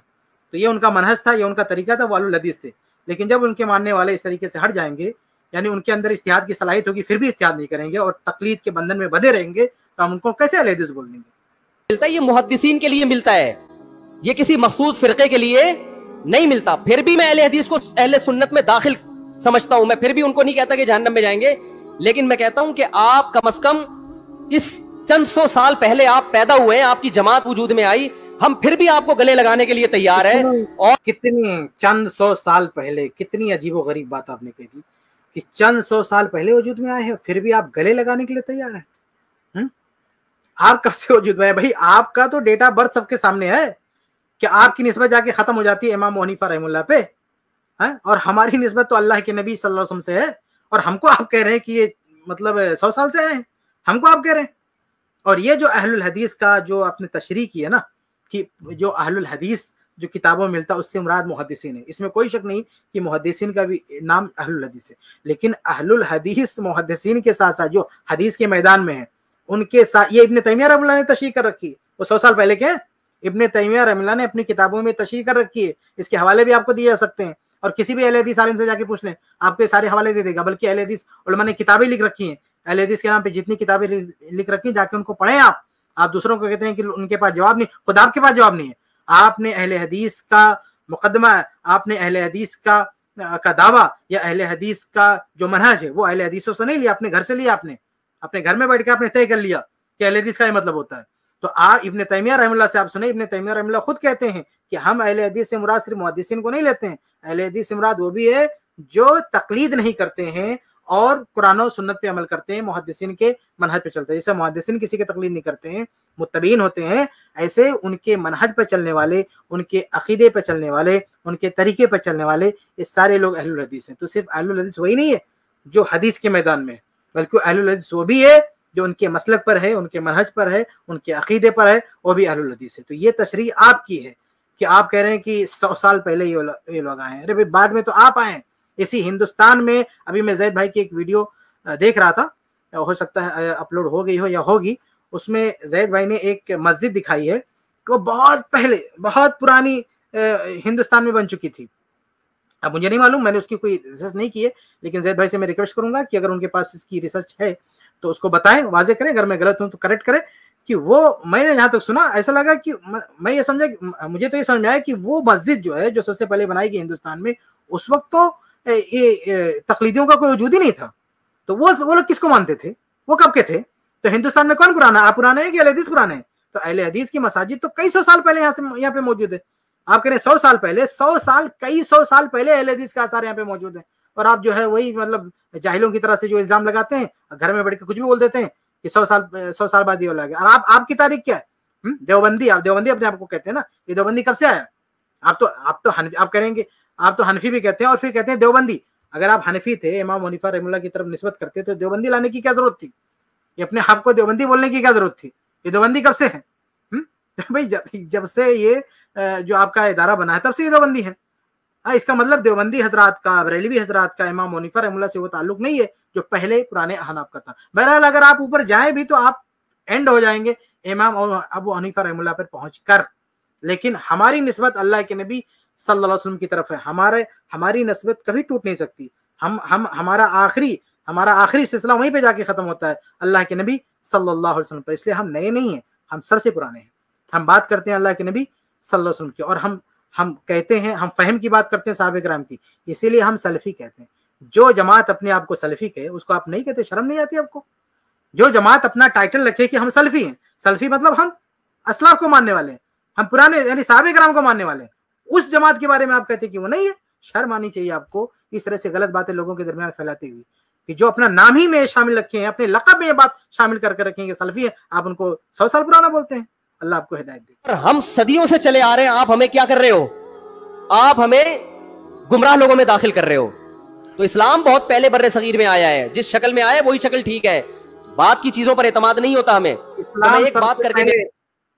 تو یہ ان کا منہج تھا, یہ ان کا طریقہ تھا, وہ اہل الحدیث تھے. لیکن جب ان کے ماننے والے اس طریقے سے ہٹ جائیں گے, یعنی ان کے اندر اجتہاد کی صلاحیت ہوگی, پھر بھی اجتہاد نہیں کریں گے اور تقلید کے بندھن میں بندھے رہیں گے, تو ہم ان کو کیسے اہل حدیث بول دیں گے؟ ملتا ہے یہ محدثین کے لیے ملتا ہے, یہ کسی مخصوص فرقے کے لیے نہیں ملتا. پھر بھی میں اہل حدیث کو اہل سنت میں داخل سمجھتا ہوں, میں پھر بھی ان کو نہیں کہتا کہ جہنم میں جائیں گے, لیکن میں کہتا ہوں کہ آپ کم از کم اس چند سو سال پہلے آپ پیدا ہوئے ہیں, آپ کی جماعت وجود میں آئی, ہم پھر بھی آپ کو گلے لگانے کے لیے تیار ہیں. اور کتنی چند سو سال پہلے کتنی عجیب و غریب بات آپ نے کہی تھی کہ چند سو سال پہلے وجود میں آئے ہیں پھر بھی آپ گلے لگانے کے لیے تیار ہیں. آپ کب سے وجود میں ہے بھائی؟ آپ کا تو ڈیٹ آف برتھ سب کے سامنے ہے کہ آپ کی نسبت جا کے ختم ہو جاتی ہے امام حنیفہ رحمہ اللہ پہ، اور ہماری نسبت تو اللہ کے نبی صلی اللہ علیہ وسلم سے ہے، اور ہم کو آپ کہہ رہے ہیں کہ یہ مطلب 100 سال سے ہیں، ہم کو آپ کہہ رہے ہیں. اور یہ جو اہل الحدیث کا جو آپ نے تشریح کی ہے نا کہ جو اہل الحدیث جو کتابوں میں ملتا ہے اس سے مراد محدثین ہے، اس میں کوئی شک نہیں کہ محدثین کا بھی نام اہل الحدیث ہے، لیکن اہل الحدیث محدثین کے ساتھ ساتھ جو حدیث کے میدان میں ہیں ان کے ساتھ یہ ابن تیمیہ رحمہ اللہ نے تشریح کر رکھی ہے. وہ 100 سال پہلے کے ابن تیمیہ رحمہ اللہ نے اپنی کتابوں میں تشریح کر رکھی ہے. اس کے حوالے بھی آپ کو دیے جا سکتے ہیں، اور کسی بھی اہل حدیث عالم سے جا کے پوچھ لیں آپ کو سارے حوالے دے دے گا. بلکہ اہل حدیث علماء نے کتابیں لکھ رکھی ہیں، اہل حدیث کے نام پہ جتنی کتابیں لکھ رکھی ہیں جا کے ان کو پڑھیں. آپ دوسروں کو کہتے ہیں کہ ان کے پاس جواب نہیں، خود آپ کے پاس جواب نہیں ہے. آپ نے اہل حدیث کا مقدمہ، آپ نے اہل حدیث کا دعویٰ یا اہل حدیث کا جو منہج ہے وہ اہل حدیثوں سے نہیں لیا، اپنے گھر سے لیا، آپ نے اپنے گھر میں بیٹھ کے آپ نے طے کر لیا کہ اہل حدیث کا یہ مطلب ہوتا ہے. تو آپ ابن تیمیہ رحمہ اللہ سے آپ سنیں، ابن تیمیہ رحمہ اللہ خود کہتے ہیں کہ ہم اہل حدیث سے مراد صرف محدثین کو نہیں لیتے ہیں، اہل حدیث سے مراد وہ بھی ہے جو تقلید نہیں کرتے ہیں اور قرآن و سنت پہ عمل کرتے ہیں، محدثین کے منہج پہ چلتے ہیں. جیسے محدثین کسی کے تقلید نہیں کرتے ہیں، متبعین ہوتے ہیں، ایسے ان کے منہج پہ چلنے والے، ان کے عقیدے پہ چلنے والے، ان کے طریقے پہ چلنے والے، یہ سارے لوگ اہل الحدیث ہیں. تو صرف اہل الحدیث وہی نہیں ہے جو حدیث کے میدان میں، بلکہ اہل الحدیث وہ بھی ہے جو ان کے مسلک پر ہے، ان کے منہج پر ہے، ان کے عقیدے پر ہے، وہ بھی اہل الحدیث ہے. تو یہ تشریح آپ کی ہے کہ آپ کہہ رہے ہیں کہ 100 سال پہلے یہ لوگ آئے ہیں. ارے بھائی بعد میں تو آپ آئے ہیں اسی ہندوستان میں. ابھی میں زید بھائی کی ایک ویڈیو دیکھ رہا تھا، ہو سکتا ہے اپلوڈ ہو گئی ہو یا ہوگی، اس میں زید بھائی نے ایک مسجد دکھائی ہے کہ وہ بہت پہلے بہت پرانی ہندوستان میں بن چکی تھی. اب مجھے نہیں معلوم، میں نے اس کی کوئی ریسرچ نہیں کی ہے، لیکن زید بھائی سے میں ریکویسٹ کروں گا کہ اگر ان کے پاس اس کی ریسرچ ہے تو اس کو بتائیں، واضح کریں. اگر میں غلط ہوں تو کریکٹ کریں. کہ وہ میں نے جہاں تک سنا ایسا لگا کہ میں یہ سمجھا، مجھے تو یہ سمجھ میں آیا کہ وہ مسجد جو ہے جو سب سے پہلے بنائی گئی ہندوستان میں، اس وقت تو تقلیدیوں کا کوئی وجود ہی نہیں تھا. تو وہ لوگ کس کو مانتے تھے؟ وہ کب کے تھے؟ تو ہندوستان میں کون پرانا ہے؟ آپ پرانے ہیں کہ اہل حدیث پرانے ہیں؟ تو اہل حدیث کی مساجد تو کئی سو سال پہلے یہاں پہ موجود ہے. آپ کہہ رہے ہیں 100 سال پہلے، 100 سال کئی سو سال پہلے اہل حدیث کا آثار یہاں پہ موجود ہے. اور آپ جو ہے وہی مطلب جاہلوں کی طرح سے جو الزام لگاتے ہیں، گھر میں بیٹھ کے کچھ بھی بول دیتے ہیں کہ 100 سال بعد یہ لگا. اور آپ کی تاریخ کیا ہے؟ دیوبندی. آپ دیوبندی اپنے آپ کو کہتے ہیں نا. یہ دیوبندی کب سے آیا؟ آپ کریں گے، آپ تو حنفی بھی کہتے ہیں اور پھر کہتے ہیں دیوبندی. اگر آپ حنفی تھے، امام حنیفہ رحمہ اللہ کی طرف نسبت کرتے تو دیوبندی لانے کی کیا ضرورت تھی؟ یہ اپنے آپ کو دیوبندی بولنے کی کیا ضرورت تھی؟ یہ دیوبندی کب سے ہے بھائی؟ جب سے یہ جو آپ کا ادارہ بنا ہے تب سے یہ دیوبندی ہے. اس کا مطلب دیوبندی حضرات کا، بریلوی حضرات کا امام حنیفہ رحمہ اللہ سے وہ تعلق نہیں ہے جو پہلے پرانے احناف کا تھا. بہرحال اگر آپ اوپر جائیں بھی تو آپ اینڈ ہو جائیں گے امام ابو حنیفہ رحمہ اللہ پر پہنچ کر. لیکن ہماری نسبت اللہ کے نبی صلی اللہ علیہ وسلم کی طرف ہے. ہماری نسبت کبھی ٹوٹ نہیں سکتی. ہمارا آخری سلسلہ وہیں پہ جا کے ختم ہوتا ہے اللہ کے نبی صلی اللہ علیہ وسلم پر. اس لیے ہم نئے نہیں ہیں، ہم سر سے پرانے ہیں. ہم بات کرتے ہیں اللہ کے نبی صلی اللہ علیہ وسلم کی، اور ہم کہتے ہیں، ہم فہم کی بات کرتے ہیں صحابہ کرام کی. اسی لیے ہم سلفی کہتے ہیں. جو جماعت اپنے آپ کو سلفی کہے اس کو آپ نہیں کہتے؟ شرم نہیں آتی آپ کو؟ جو جماعت اپنا ٹائٹل رکھے کہ ہم سلفی ہیں، سلفی مطلب ہم اسلاف کو ماننے والے ہیں، ہم پرانے یعنی صحابہ کرام کو ماننے والے ہیں، اس جماعت کے بارے میں آپ کہتے ہیں کہ وہ نہیں ہے. شرم آنی چاہیے آپ کو اس طرح سے غلط باتیں لوگوں کے درمیان پھیلاتے ہوئے، کہ جو اپنا نام ہی میں شامل رکھے ہیں، اپنے لقب میں یہ بات شامل کر کے رکھیں کہ سلفی ہیں، آپ ان کو 100 سال پرانا بولتے ہیں. اللہ آپ کو ہدایت دے. ہم صدیوں سے چلے آ رہے ہیں، آپ ہمیں کیا کر رہے ہو؟ آپ ہمیں گمراہ لوگوں میں داخل کر رہے ہو. تو اسلام بہت پہلے برِ صغیر میں آیا ہے، جس شکل میں آیا ہے وہی شکل ٹھیک ہے. بات کی چیزوں پر اعتماد نہیں ہوتا ہمیں.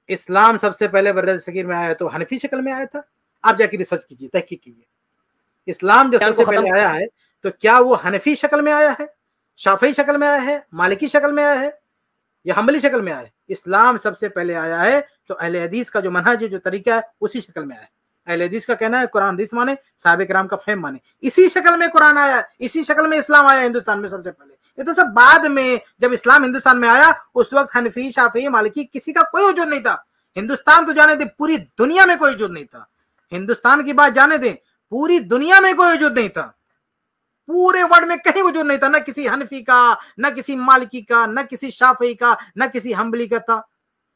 اسلام سب سے پہلے برِ صغیر میں آیا تو حنفی شکل میں آیا تھا. آپ جا کے ریسرچ کیجیے، تحقیق کیجیے. اسلام جو سب سے پہلے آیا ہے تو کیا وہ حنفی شکل میں آیا ہے، شافعی شکل میں آیا ہے، مالکی شکل میں آیا ہے یا حنبلی شکل میں آیا ہے؟ اسلام سب سے پہلے آیا ہے تو اہل حدیث کا جو منہج ہے، جو طریقہ ہے، اسی شکل میں آیا ہے. اہل حدیث کا کہنا ہے قرآن حدیث مانے، صحابہ کرام کا فہم مانے. اسی شکل میں قرآن آیا، اسی شکل میں اسلام آیا ہندوستان میں سب سے پہلے. یہ تو سب بعد میں، جب اسلام ہندوستان میں آیا اس وقت حنفی، شافعی، مالکی کسی کا کوئی وجود نہیں تھا. ہندوستان تو جانے دیں، پوری دنیا میں کوئی وجود نہیں تھا. ہندوستان کی بات جانے دیں، پوری دنیا میں کوئی وجود نہیں تھا. پورے ورلڈ میں کہیں وجود نہیں تھا، نہ کسی حنفی کا، نہ کسی مالکی کا، نہ کسی شافعی کا، نہ کسی حنبلی کا تھا.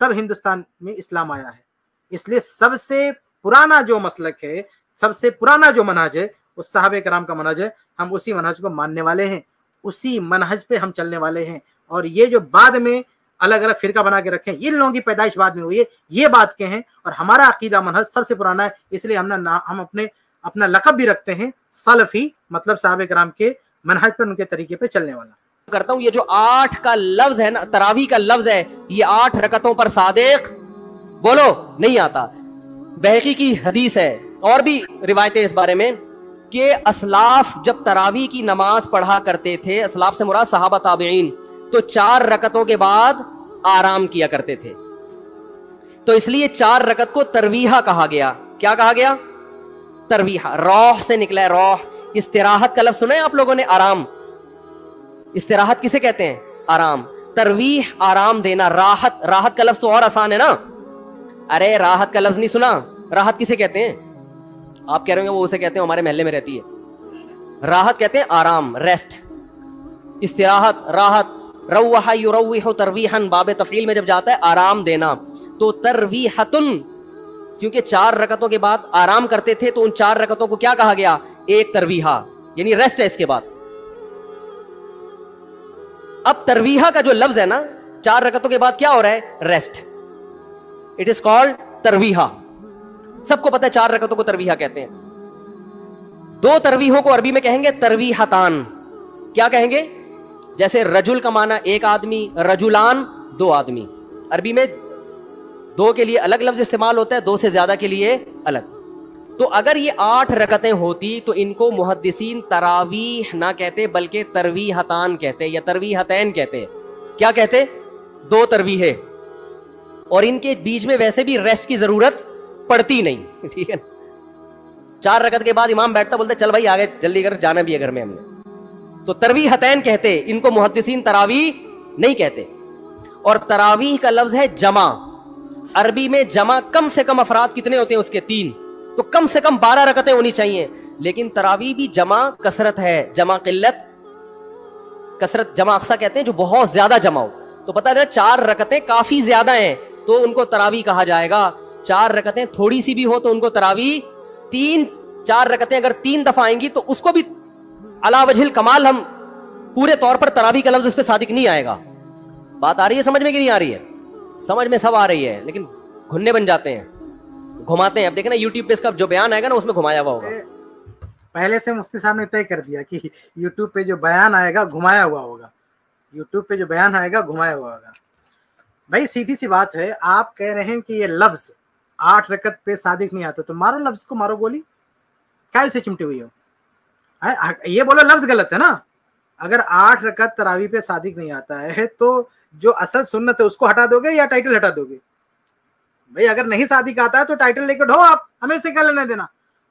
تب ہندوستان میں اسلام آیا ہے. اس لیے سب سے پرانا جو مسلک ہے، سب سے پرانا جو منہج ہے وہ صحابہ کرام کا منہج ہے. ہم اسی منہج کو ماننے والے ہیں، اسی منہج پہ ہم چلنے والے ہیں. اور یہ جو بعد میں الگ الگ فرقہ بنا کے رکھے ہیں، ان لوگوں کی پیدائش بعد میں ہوئی ہے، یہ بات کے ہیں. اور ہمارا عقیدہ منہج سب سے پرانا ہے، اس لیے ہم اپنا لقب بھی رکھتے ہیں سلفی، مطلب صحابہ کرام کے منہج پر، ان کے طریقے پہ چلنے والا. کرتا ہوں یہ جو 8 کا لفظ ہے نا، تراویح کا لفظ ہے، یہ 8 رکعتوں پر صادق بولو نہیں آتا. بہقی کی حدیث ہے اور بھی روایتیں اس بارے میں کہ اسلاف جب تراویح کی نماز پڑھا کرتے تھے، اسلاف سے مراد صحابہ تابعین، تو 4 رکعتوں کے بعد آرام کیا کرتے تھے. تو اس لیے 4 رکعت کو ترویحہ کہا گیا. کیا کہا گیا؟ ترویحہ. روح سے نکلا ہے، روح. استراحت کا لفظ سنا ہے آپ لوگوں نے؟ آرام. استراحت کسے کہتے ہیں؟ آرام. ترویح آرام دینا. راحت، راحت کا لفظ تو اور آسان ہے نا. ارے راحت کا لفظ نہیں سنا؟ راحت کسے کہتے ہیں؟ آپ کہہ رہے ہیں وہ اسے کہتے ہیں ہمارے محلے میں رہتی ہے. راحت کہتے ہیں آرام، ریسٹ. استراحت، راحت. روح یروح ترویحا، باب تفعیل میں جب جاتا ہے آرام دینا. تو ترویحتن، کیونکہ 4 رکعتوں کے بعد آرام کرتے تھے تو ان 4 رکعتوں کو کیا کہا گیا؟ ایک ترویحہ، یعنی ریسٹ ہے اس کے بعد. اب ترویحہ کا جو لفظ ہے نا، 4 رکعتوں کے بعد کیا ہو رہا ہے؟ ریسٹ. اٹ از کالڈ ترویحہ. سب کو پتہ ہے 4 رکعتوں کو ترویحہ کہتے ہیں. 2 ترویحوں کو عربی میں کہیں گے ترویحتان. کیا کہیں گے؟ جیسے رجل کا معنی ایک آدمی، رجلان 2 آدمی. عربی میں 2 کے لیے الگ لفظ استعمال ہوتا ہے، 2 سے زیادہ کے لیے الگ. تو اگر یہ 8 رکعتیں ہوتی تو ان کو محدثین تراویح نہ کہتے بلکہ ترویحتان کہتے یا ترویحتین کہتے. کیا کہتے؟ 2 ترویحیں. اور ان کے بیچ میں ویسے بھی ریسٹ کی ضرورت پڑتی نہیں. ٹھیک ہے. 4 رکعت کے بعد امام بیٹھتا، بولتے چل بھائی آگے جلدی کر، جانا بھی ہے گھر میں ہم نے. تو ترویحتین کہتے، ان کو محدثین تراویح نہیں کہتے. اور تراویح کا لفظ ہے جمع. عربی میں جمع کم سے کم افراد کتنے ہوتے ہیں اس کے؟ 3. تو کم سے کم 12 رکعتیں ہونی چاہیے. لیکن تراویح بھی جمع کثرت ہے، جمع قلت. کثرت جمع اقصا کہتے ہیں جو بہت زیادہ جمع ہو. تو پتہ ہے 4 رکعتیں کافی زیادہ ہیں تو ان کو تراویح کہا جائے گا. 4 رکعتیں تھوڑی سی بھی ہو تو ان کو تراویح. 4 رکعتیں اگر 3 دفعہ آئیں گی تو اس کو بھی علی وجہ الکمال ہم پورے طور پر تراویح کا لفظ اس پہ صادق نہیں آئے گا. بات آ رہی ہے سمجھ میں کہ نہیں آ رہی ہے؟ سمجھ میں سب آ رہی ہے، لیکن گھننے بن جاتے ہیں، گھماتے ہیں. اب دیکھیں نا یوٹیوب پہ اس کا جو بیان آئے گا نا اس میں گھمایا ہوا ہوگا. پہلے سے مفتی صاحب نے طے کر دیا کہ یوٹیوب پہ جو بیان آئے گا گھمایا ہوا ہوگا. یوٹیوب پہ جو بیان آئے گا گھمایا ہوا ہوگا. بھائی سیدھی سی بات ہے، آپ کہہ رہے ہیں کہ یہ لفظ 8 رکعت پہ صادق نہیں آتا، تو مارو لفظ کو، مارو گولی. کیا اسے چمٹی ہوئی ہو؟ یہ بولو لفظ غلط ہے نا. اگر 8 رکعت تراویح پہ صادق نہیں آتا ہے تو جو اصل سنت ہے اس کو ہٹا دو گے یا ٹائٹل ہٹا دو گے؟ بھائی اگر نہیں صادق آتا ہے تو ٹائٹل لے کے ڈھو، آپ ہمیں اس سے کیا لینا دینا؟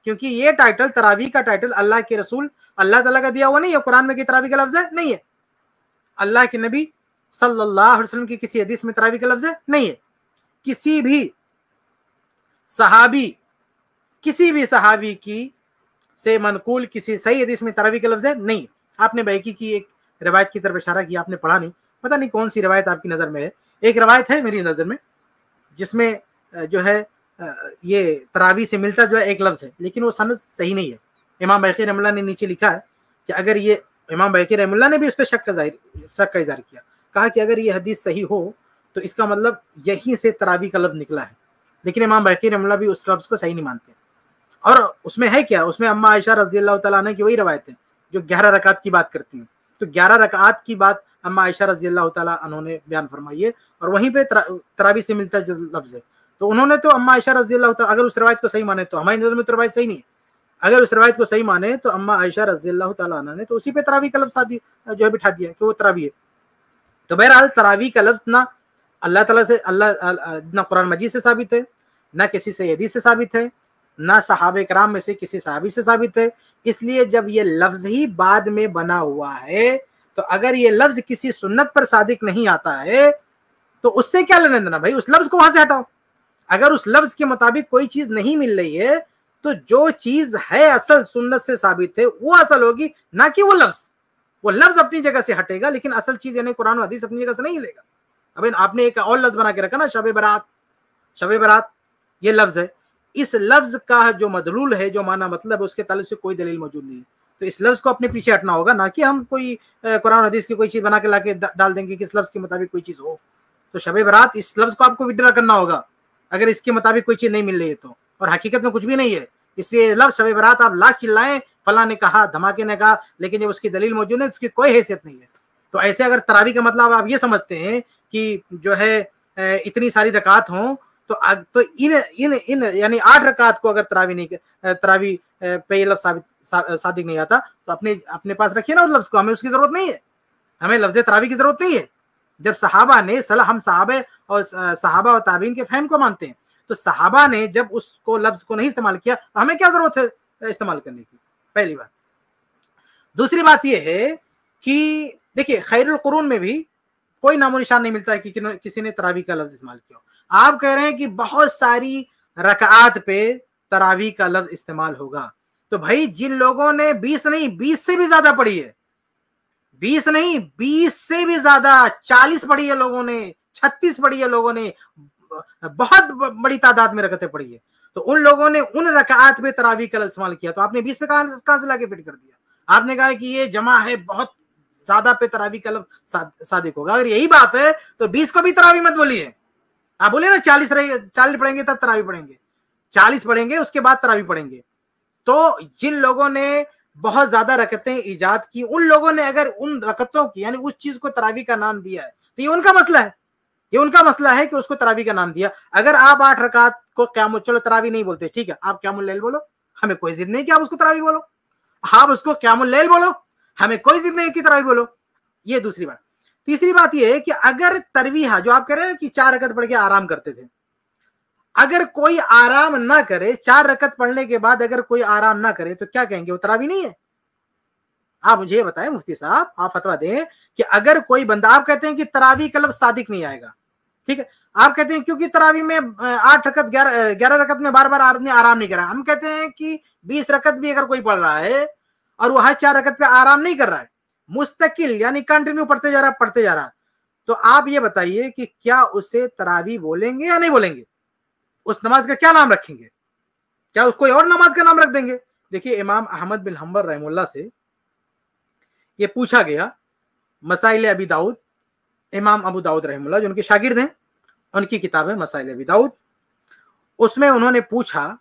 کیونکہ یہ ٹائٹل، تراویح کا ٹائٹل اللہ کے رسول اللہ تعالیٰ کا دیا ہوا نہیں ہے. قرآن میں کی تراویح کا لفظ ہے نہیں ہے. اللہ کے نبی صلی اللہ علیہ وسلم کی کسی حدیث میں تراویح کا لفظ ہے نہیں ہے. کسی بھی صحابی کی سے منقول کسی صحیح حدیث میں تراویح کا لفظ ہے نہیں. آپ نے بہقی کی ایک روایت کی طرف اشارہ کیا، آپ نے پڑھا نہیں، پتہ نہیں کون سی روایت آپ کی نظر میں ہے. ایک روایت ہے میری نظر میں جس میں جو ہے یہ تراویح سے ملتا جو ہے ایک لفظ ہے، لیکن وہ سند صحیح نہیں ہے. امام بہقی رحمہ اللہ نے نیچے لکھا ہے کہ اگر یہ، امام بہقی رحمہ اللہ نے بھی اس پہ شک کا اظہار کیا، کہا کہ اگر یہ حدیث صحیح ہو تو اس کا مطلب یہیں سے تراویح کا لفظ نکلا ہے. لیکن امام بہقی رحمہ اللہ بھی اس لفظ کو صحیح نہیں مانتے. اور اس میں ہے کیا؟ اس میں اما عائشہ رضی اللہ تعالیٰ عنہ کی وہی روایت ہے جو 11 رکعت کی بات کرتی ہیں. تو 11 رکعات کی بات اما عائشہ رضی اللہ تعالیٰ عنہ نے بیان فرمائی ہے، اور وہیں پہ تراویح سے ملتا جو لفظ ہے. تو انہوں نے تو اما عائشہ رضی اللہ تعالیٰ، اگر اس روایت کو صحیح مانے تو ہماری نظر میں تو روایت صحیح نہیں ہے. اگر اس روایت کو صحیح مانے تو اما عائشہ رضی اللہ تعالیٰ عنہ نے تو اسی پہ تراویح کا لفظ جو ہے بٹھا دیا کہ وہ تراویح ہے. تو بہرحال تراویح کا لفظ نہ اللہ تعالیٰ سے، نہ قرآن مجید سے ثابت ہے، نہ کسی سے حدیث سے ثابت ہے، نہ صحابہ کرام میں سے کسی صحابی سے ثابت ہے. اس لیے جب یہ لفظ ہی بعد میں بنا ہوا ہے تو اگر یہ لفظ کسی سنت پر صادق نہیں آتا ہے تو اس سے کیا لینا دینا؟ بھائی اس لفظ کو وہاں سے ہٹاؤ. اگر اس لفظ کے مطابق کوئی چیز نہیں مل رہی ہے تو جو چیز ہے اصل سنت سے ثابت ہے وہ اصل ہوگی، نہ کہ وہ لفظ. وہ لفظ اپنی جگہ سے ہٹے گا لیکن اصل چیز یعنی قرآن و حدیث اپنی جگہ سے نہیں لے گا. اب آپ نے ایک اور لفظ بنا کے رکھا نا، شب برات. شب برات یہ لفظ ہے، اس لفظ کا جو مدلول ہے، جو معنی مطلب ہے، اس کے تعلق سے کوئی دلیل موجود نہیں ہے. تو اس لفظ کو اپنے پیچھے ہٹنا ہوگا، نہ کہ ہم کوئی قرآن حدیث کی کوئی چیز بنا کے لا کے ڈال دیں گے کہ اس لفظ کے مطابق کوئی چیز ہو. تو شب برات اس لفظ کو آپ کو وڈرا کرنا ہوگا اگر اس کے مطابق کوئی چیز نہیں مل رہی ہے تو، اور حقیقت میں کچھ بھی نہیں ہے. اس لیے لفظ شب برات آپ لاکھ چلائیں، فلاں نے کہا، دھماکے نے کہا، لیکن جب اس کی دلیل موجود ہے اس کی کوئی حیثیت نہیں ہے. تو ایسے اگر تراویح کا مطلب آپ یہ سمجھتے ہیں کہ جو ہے اتنی ساری رکعات ہوں تو ان یعنی 8 رکعات کو اگر تراویح پہ یہ لفظ صادق نہیں آتا تو اپنے پاس رکھیے نا اس لفظ کو. ہمیں اس کی ضرورت نہیں ہے، ہمیں لفظ تراویح کی ضرورت نہیں ہے. جب صحابہ نے ہم صحابہ اور تابعین کے فہم کو مانتے ہیں، تو صحابہ نے جب اس کو لفظ کو نہیں استعمال کیا تو ہمیں کیا ضرورت ہے استعمال کرنے کی؟ پہلی بات. دوسری بات یہ ہے کہ دیکھیے خیر القرون میں بھی کوئی نام و نشان نہیں ملتا ہے کہ کسی نے تراویح کا لفظ استعمال کیا. آپ کہہ رہے ہیں کہ بہت ساری رکعات پہ تراویح کا لفظ استعمال ہوگا. تو بھائی جن لوگوں نے 20 نہیں 20 سے بھی زیادہ پڑھی ہے، 20 نہیں 20 سے بھی زیادہ، 40 پڑھی ہے لوگوں نے، 36 پڑھی ہے لوگوں نے، بہت بڑی تعداد میں رکعتیں پڑھی ہے، تو ان لوگوں نے ان رکعات پہ تراویح کا لفظ استعمال کیا. تو آپ نے 20 پہ کہاں سے لا کے فٹ کر دیا؟ آپ نے کہا کہ یہ جمع ہے، بہت زیادہ پہ تراویح کا لفظ صادق ہوگا. اگر یہی بات ہے تو 20 کو بھی تراویح مت بولیے. آپ بولے نا 40 پڑھیں گے تب تراویح پڑھیں گے، 40 پڑھیں گے اس کے بعد تراویح پڑھیں گے. تو جن لوگوں نے بہت زیادہ رکعتیں ایجاد کی، ان لوگوں نے اگر ان رکعتوں کی یعنی اس چیز کو تراویح کا نام دیا ہے تو یہ ان کا مسئلہ ہے. یہ ان کا مسئلہ ہے کہ اس کو تراویح کا نام دیا. اگر آپ 8 رکعت کو قیام، چلو تراویح نہیں بولتے، ٹھیک ہے، آپ قیام اللیل بولو، ہمیں کوئی ضد نہیں کہ آپ اس کو تراویح بولو، آپ اس کو قیام اللیل بولو، ہمیں کوئی ضد نہیں کہ تراویح بولو. یہ دوسری بات. تیسری بات یہ ہے کہ اگر ترویح جو آپ کہہ رہے ہیں کہ 4 رکعت پڑھ کے آرام کرتے تھے، اگر کوئی آرام نہ کرے 4 رکعت پڑھنے کے بعد اگر کوئی آرام نہ کرے تو کیا کہیں گے؟ وہ تراویح نہیں ہے. آپ مجھے یہ بتائیں مفتی صاحب، آپ فتویٰ دیں کہ اگر کوئی بندہ، آپ کہتے ہیں کہ تراویح کا لفظ صادق نہیں آئے گا، ٹھیک ہے، آپ کہتے ہیں کیونکہ تراویح میں 8 رکعت 11 رکعت میں بار بار آدمی آرام نہیں کر رہا. ہم کہتے ہیں کہ 20 رکعت بھی اگر کوئی پڑھ رہا ہے اور وہ ہر 4 رکعت پہ آرام نہیں کر رہا ہے، مستقل یعنی کنٹینیو پڑھتے جا رہا، تو آپ یہ بتائیے کہ کیا اسے تراویح بولیں گے یا نہیں بولیں گے؟ اس نماز کا کیا نام رکھیں گے؟ کیا اس کوئی اور نماز کا نام رکھ دیں گے؟ دیکھیے امام احمد بن حنبل رحمہ اللہ سے یہ پوچھا گیا مسائل ابی داؤد، امام ابو داؤد رحمہ اللہ جو ان کے شاگرد ہیں، ان کی کتاب ہے مسائل ابی داؤد، اس میں انہوں نے پوچھا،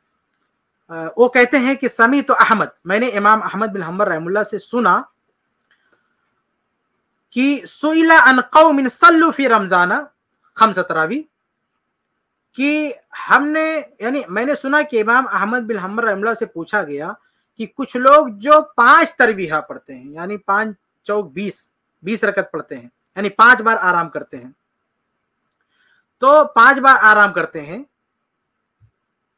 وہ کہتے ہیں کہ سمیت احمد، میں نے امام احمد بن حنبل رحمہ اللہ سے سنا کہ سئل عن قوم صلوا فی رمضان 5 تراویح، کہ ہم نے یعنی میں نے سنا کہ امام احمد بن حنبل رحمہ اللہ سے پوچھا گیا کہ کچھ لوگ جو 5 تراویح پڑھتے ہیں، یعنی 5 چوک 20 رکعت پڑھتے ہیں، یعنی 5 بار آرام کرتے ہیں، تو 5 بار آرام کرتے ہیں،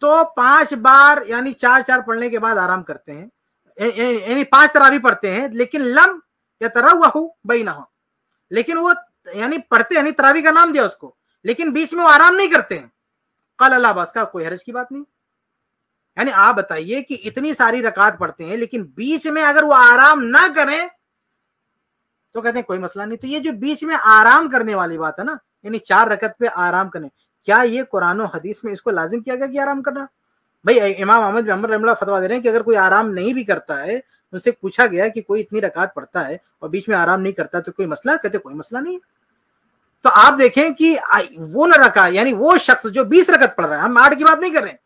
تو 5 بار یعنی 4 پڑھنے کے بعد آرام کرتے ہیں، یعنی 5 تراویح پڑھتے ہیں، لیکن لم یتروح بینہم، لیکن وہ یعنی پڑھتے یعنی تراویح کا نام دیا اس کو، لیکن بیچ میں وہ آرام نہیں کرتے ہیں. قال اللہ باس کا کوئی حرج کی بات نہیں. یعنی آپ بتائیے کہ اتنی ساری رکعات پڑھتے ہیں لیکن بیچ میں اگر وہ آرام نہ کریں تو کہتے ہیں کوئی مسئلہ نہیں. تو یہ جو بیچ میں آرام کرنے والی بات ہے نا، یعنی 4 رکعت پہ آرام کرنے، کیا یہ قرآن و حدیث میں اس کو لازم کیا گیا کہ آرام کرنا؟ بھائی امام احمد بن حنبل رحمہ اللہ فتویٰ دے رہے ہیں کہ اگر کوئی آرام نہیں بھی کرتا ہے، ان سے پوچھا گیا کہ کوئی اتنی رکعات پڑھتا ہے اور بیچ میں آرام نہیں کرتا تو کوئی مسئلہ؟ کہتے کوئی مسئلہ نہیں. تو آپ دیکھیں کہ وہ نہ رکھا یعنی وہ شخص جو 20 رکعت پڑھ رہا ہے، ہم 8 کی بات نہیں کر رہے ہیں،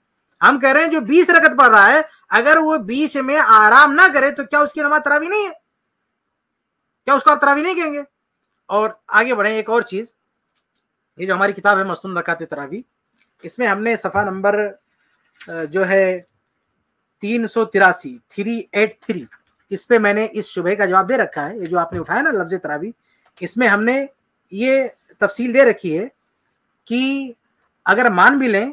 ہم کہہ رہے ہیں جو 20 رکعت پڑھ رہا ہے اگر وہ بیچ میں آرام نہ کرے تو کیا اس کی نماز تراویح نہیں ہے؟ کیا اس کو آپ تراویح نہیں کہیں گے؟ اور آگے بڑھیں. ایک اور چیز، یہ جو ہماری کتاب ہے مسنون رکعت تراویح، اس میں ہم نے صفحہ نمبر جو ہے 383 اس پہ میں نے اس شبہے کا جواب دے رکھا ہے. یہ جو آپ نے اٹھایا نا لفظ تراویح، اس میں ہم نے یہ تفصیل دے رکھی ہے کہ اگر مان بھی لیں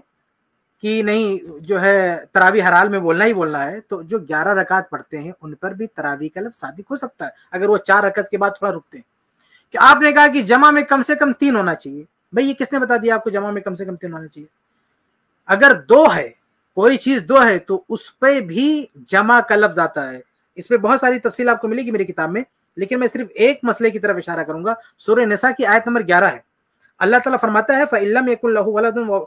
کہ نہیں جو ہے تراویح ہر حال میں بولنا ہی بولنا ہے، تو جو 11 رکعت پڑھتے ہیں ان پر بھی تراویح کا لفظ صادق ہو سکتا ہے اگر وہ 4 رکعت کے بعد تھوڑا رکتے ہیں. کہ آپ نے کہا کہ جمع میں کم سے کم 3 ہونا چاہیے، بھئی یہ کس نے بتا دیا آپ کو جمع میں کم سے کم 3 ہونا چاہیے؟ اگر 2 ہے، کوئی چیز 2 ہے تو اس پہ بھی جمع کا لفظ آتا ہے. اس پہ بہت ساری تفصیل آپ کو ملے گی میری کتاب میں، لیکن میں صرف ایک مسئلے کی طرف اشارہ کروں گا. سورہ نساء کی آیت نمبر 11 ہے. اللہ تعالیٰ فرماتا ہے فَإِن لَّمْ يَكُن لَّهُ وَلَدٌ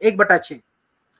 1/6।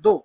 2,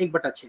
1/6।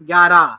11।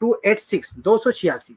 286।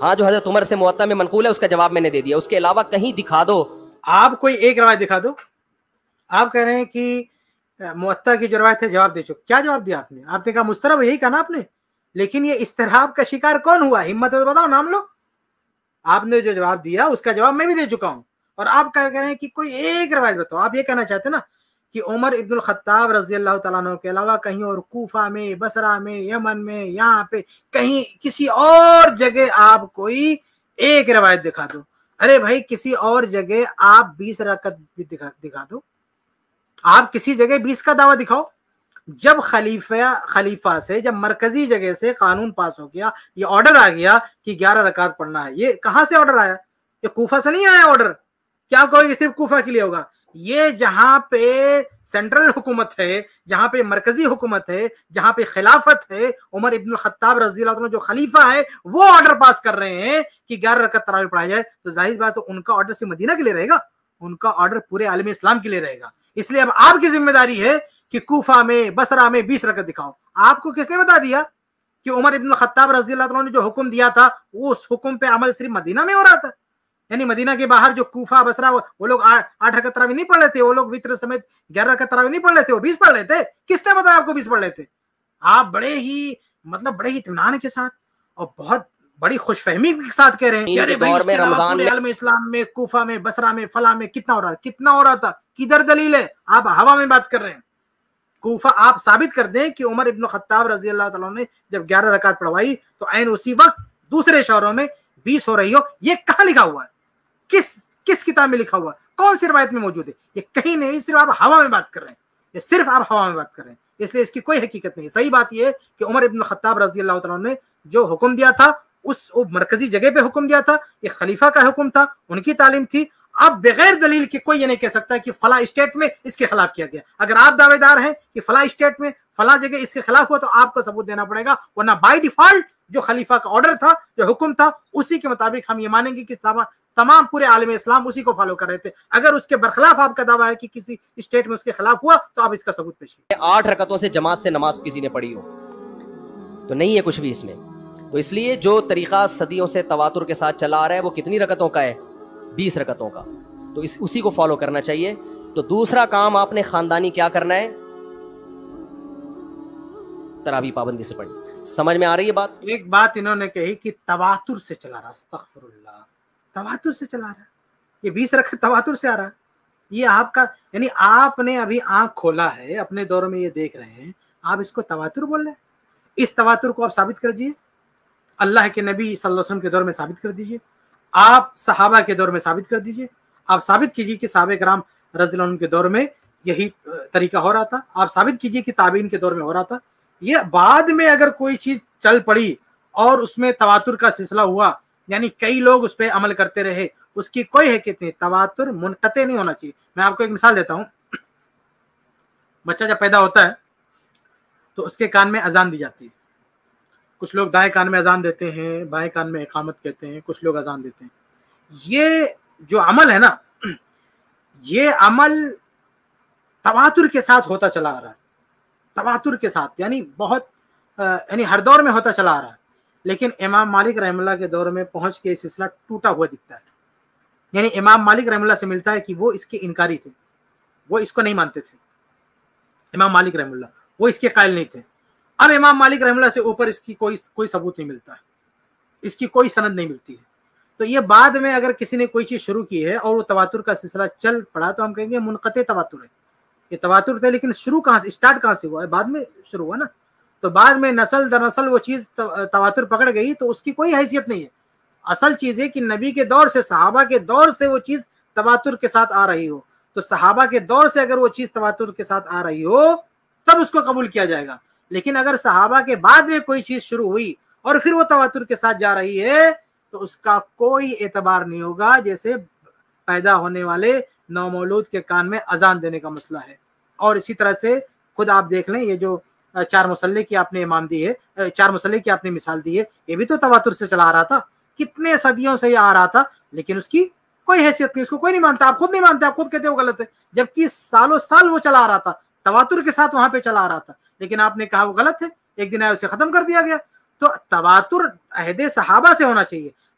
ہاں جو حضرت عمر سے موطا میں منقول ہے اس کا جواب میں نے دے دیا, اس کے علاوہ کہیں دکھا دو. آپ کوئی ایک روایت دکھا دو. آپ کہہ رہے ہیں کہ موطا کی جو روایت ہے جواب دے چکے. کیا جواب دیا آپ نے؟ آپ نے کہا مسترب, یہی کہا نا آپ نے. لیکن یہ استرحاب کا شکار کون ہوا؟ ہمت ہے تو بتاؤ, نام لو. آپ نے جو جواب دیا اس کا جواب میں بھی دے چکا ہوں, اور آپ کہہ رہے ہیں کہ کوئی ایک روایت بتاؤ. آپ یہ کہنا چاہتے ہیں نا کہ عمر ابن الخطاب رضی اللہ تعالیٰ عنہ کے علاوہ کہیں اور, کوفہ میں, بصرہ میں, یمن میں, یہاں پہ کہیں کسی اور جگہ آپ کوئی ایک روایت دکھا دو. ارے بھائی کسی اور جگہ آپ 20 رکعت بھی دکھا دو. آپ کسی جگہ 20 کا دعویٰ دکھاؤ. جب خلیفہ سے, جب مرکزی جگہ سے قانون پاس ہو گیا, یہ آرڈر آ گیا کہ 11 رکعت پڑھنا ہے, یہ کہاں سے آرڈر آیا؟ یہ کوفہ سے نہیں آیا آرڈر. کیا آپ کہو گے صرف کوفہ کے لیے ہوگا؟ یہ جہاں پہ سینٹرل حکومت ہے, جہاں پہ مرکزی حکومت ہے, جہاں پہ خلافت ہے, عمر ابن الخطاب رضی اللہ عنہ جو خلیفہ ہے وہ آرڈر پاس کر رہے ہیں کہ 11 رکعت تراویح پڑھائی جائے, تو ظاہر بات ہے ان کا آرڈر صرف مدینہ کے لیے رہے گا, ان کا آرڈر پورے عالم اسلام کے لیے رہے گا. اس لیے اب آپ کی ذمہ داری ہے کہ کوفہ میں, بصرہ میں 20 رکعت دکھاؤ. آپ کو کس نے بتا دیا کہ عمر ابن الخطاب رضی اللہ عنہ نے جو حکم دیا تھا وہ اس حکم پہ عمل صرف مدینہ میں ہو رہا تھا؟ یعنی مدینہ کے باہر جو کوفہ, بصرہ, وہ لوگ 8 رکعت تراویح نہیں پڑھ لیتے, وہ لوگ وتر سمیت 11 رکعت تراویح نہیں پڑھ لیتے, وہ 20 پڑھ لیتے. کس نے بتایا آپ کو 20 پڑھ لیتے؟ آپ بڑے ہی اطمینان کے ساتھ اور بہت بڑی خوش فہمی کے ساتھ کہہ رہے ہیں کہ دور میں رمضان پورے عالم اسلام میں, کوفہ میں, بصرہ میں, فلاں میں کتنا ہو رہا تھا. کدھر دلیل ہے؟ آپ ہوا میں بات کر رہے ہیں. کوفہ آپ ثابت کر دیں کہ عمر ابن خطاب رضی اللہ تعالیٰ نے جب 11 رکعت پڑھوائی تو عین اسی وقت دوسرے شہروں میں 20 ہو رہی ہو. یہ کہاں لکھا ہوا ہے؟ کس کتاب میں لکھا ہوا ہے؟ کون سی روایت میں موجود ہے؟ یہ کہیں نہیں, صرف آپ ہوا میں بات کر رہے ہیں. یہ صرف آپ ہوا میں بات کر رہے ہیں, اس لیے اس کی کوئی حقیقت نہیں. صحیح بات یہ ہے کہ عمر ابن خطاب رضی اللہ تعالیٰ نے جو حکم دیا تھا اس مرکزی جگہ پہ حکم دیا تھا, یہ خلیفہ کا حکم تھا, ان کی تعلیم تھی. اب بغیر دلیل کے کوئی یہ نہیں کہہ سکتا کہ فلاں اسٹیٹ میں اس کے خلاف کیا گیا. اگر آپ دعوے دار ہیں کہ فلاں اسٹیٹ میں فلاں جگہ اس کے خلاف ہوا تو آپ کو ثبوت دینا پڑے گا, ورنہ بائی ڈیفالٹ جو خلیفہ کا آرڈر تھا, جو حکم تھا, اسی کے مطابق ہم یہ مانیں گے کہ تمام پورے عالم اسلام اسی کو فالو کر رہے تھے. اگر اس کے برخلاف آپ کا دعویٰ ہے کہ کسی اسٹیٹ میں اس کے خلاف ہوا تو آپ اس کا ثبوت پیش کریں. 8 رکعتوں سے جماعت سے نماز کسی نے پڑھی ہو تو نہیں ہے کچھ بھی اس میں. تو اس لیے جو طریقہ صدیوں سے تواتر کے ساتھ چلا آ رہا ہے وہ کتنی رکعتوں کا ہے؟ 20 رکعتوں کا. تو اسی کو فالو کرنا چاہیے. تو دوسرا کام آپ نے خاندانی کیا کرنا ہے؟ تراویح پابندی سے پڑھنی. سمجھ میں آ رہی ہے بات؟ ایک بات انہوں نے کہی کہ تواتر سے چلا رہا, استغفر اللہ, تواتر سے چلا رہا ہے. یہ 20 رکعت تواتر سے آ رہا ہے. یہ آپ کا, یعنی آپ نے ابھی آنکھ کھولا ہے, اپنے دور میں یہ دیکھ رہے ہیں, آپ اس کو تواتر بول رہے ہیں. اس تواتر کو آپ ثابت کر دیجیے, اللہ کے نبی صلی اللہ علیہ وسلم کے دور میں ثابت کر دیجیے, آپ صحابہ کے دور میں ثابت کر دیجیے, آپ ثابت کیجیے کہ صحابہ کرام رضی اللہ عنہ کے دور میں یہی طریقہ ہو رہا تھا, آپ ثابت کیجیے کہ تابعین کے دور میں ہو رہا تھا. یہ بعد میں اگر کوئی چیز چل پڑی اور اس میں تواتر کا سلسلہ ہوا, یعنی کئی لوگ اس پہ عمل کرتے رہے, اس کی کوئی حقیقت نہیں. تواتر منقطع نہیں ہونا چاہیے. میں آپ کو ایک مثال دیتا ہوں. بچہ جب پیدا ہوتا ہے تو اس کے کان میں اذان دی جاتی ہے. کچھ لوگ دائیں کان میں اذان دیتے ہیں, بائیں کان میں اقامت کہتے ہیں, کچھ لوگ اذان دیتے ہیں. یہ جو عمل ہے نا, یہ عمل تواتر کے ساتھ ہوتا چلا آ رہا ہے, تواتر کے ساتھ, یعنی بہت یعنی ہر دور میں ہوتا چلا آ رہا ہے. لیکن امام مالک رحمہ اللہ کے دور میں پہنچ کے سلسلہ ٹوٹا ہوا دکھتا ہے. یعنی امام مالک رحمہ اللہ سے ملتا ہے کہ وہ اس کے انکاری تھے, وہ اس کو نہیں مانتے تھے. امام مالک رحمہ اللہ وہ اس کے قائل نہیں تھے. اب امام مالک رحمہ اللہ سے اوپر اس کی کوئی ثبوت نہیں ملتا ہے, اس کی کوئی سند نہیں ملتی ہے. تو یہ بعد میں اگر کسی نے کوئی چیز شروع کی ہے اور وہ تواتر کا سلسلہ چل پڑا تو ہم کہیں گے منقطع تواتر ہے. یہ تواتر تھے, لیکن شروع کہاں سے, اسٹارٹ کہاں سے ہوا ہے؟ بعد میں شروع ہوا نا. تو بعد میں نسل در نسل وہ چیز تواتر پکڑ گئی تو اس کی کوئی حیثیت نہیں ہے. اصل چیز ہے کہ نبی کے دور سے, صحابہ کے دور سے وہ چیز تواتر کے ساتھ آ رہی ہو. تو صحابہ کے دور سے اگر وہ چیز تواتر کے ساتھ آ رہی ہو تب اس کو قبول کیا جائے گا. لیکن اگر صحابہ کے بعد میں کوئی چیز شروع ہوئی اور پھر وہ تواتر کے ساتھ جا رہی ہے تو اس کا کوئی اعتبار نہیں ہوگا. جیسے پیدا ہونے والے نومولود کے کان میں اذان دینے کا مسئلہ ہے. اور اسی طرح سے خود آپ دیکھ لیں, یہ جو 4 مصلی کی آپ نے امام دی ہے, 4 مصلی کی آپ نے مثال دی ہے, یہ بھی تو تواتر سے چلا آ رہا تھا. کتنے صدیوں سے یہ آ رہا تھا, لیکن اس کی کوئی حیثیت نہیں, اس کو کوئی نہیں مانتا. آپ خود نہیں مانتے, آپ خود کہتے ہو غلط ہے, جبکہ سالوں سال وہ چلا آ رہا تھا, تواتر کے ساتھ وہاں پہ چلا آ رہا تھا. لیکن آپ نے کہا وہ غلط ہے, ایک دن آیا اسے ختم کر دیا گیا. تو تواتر عہد صحابہ سے ہونا چاہیے.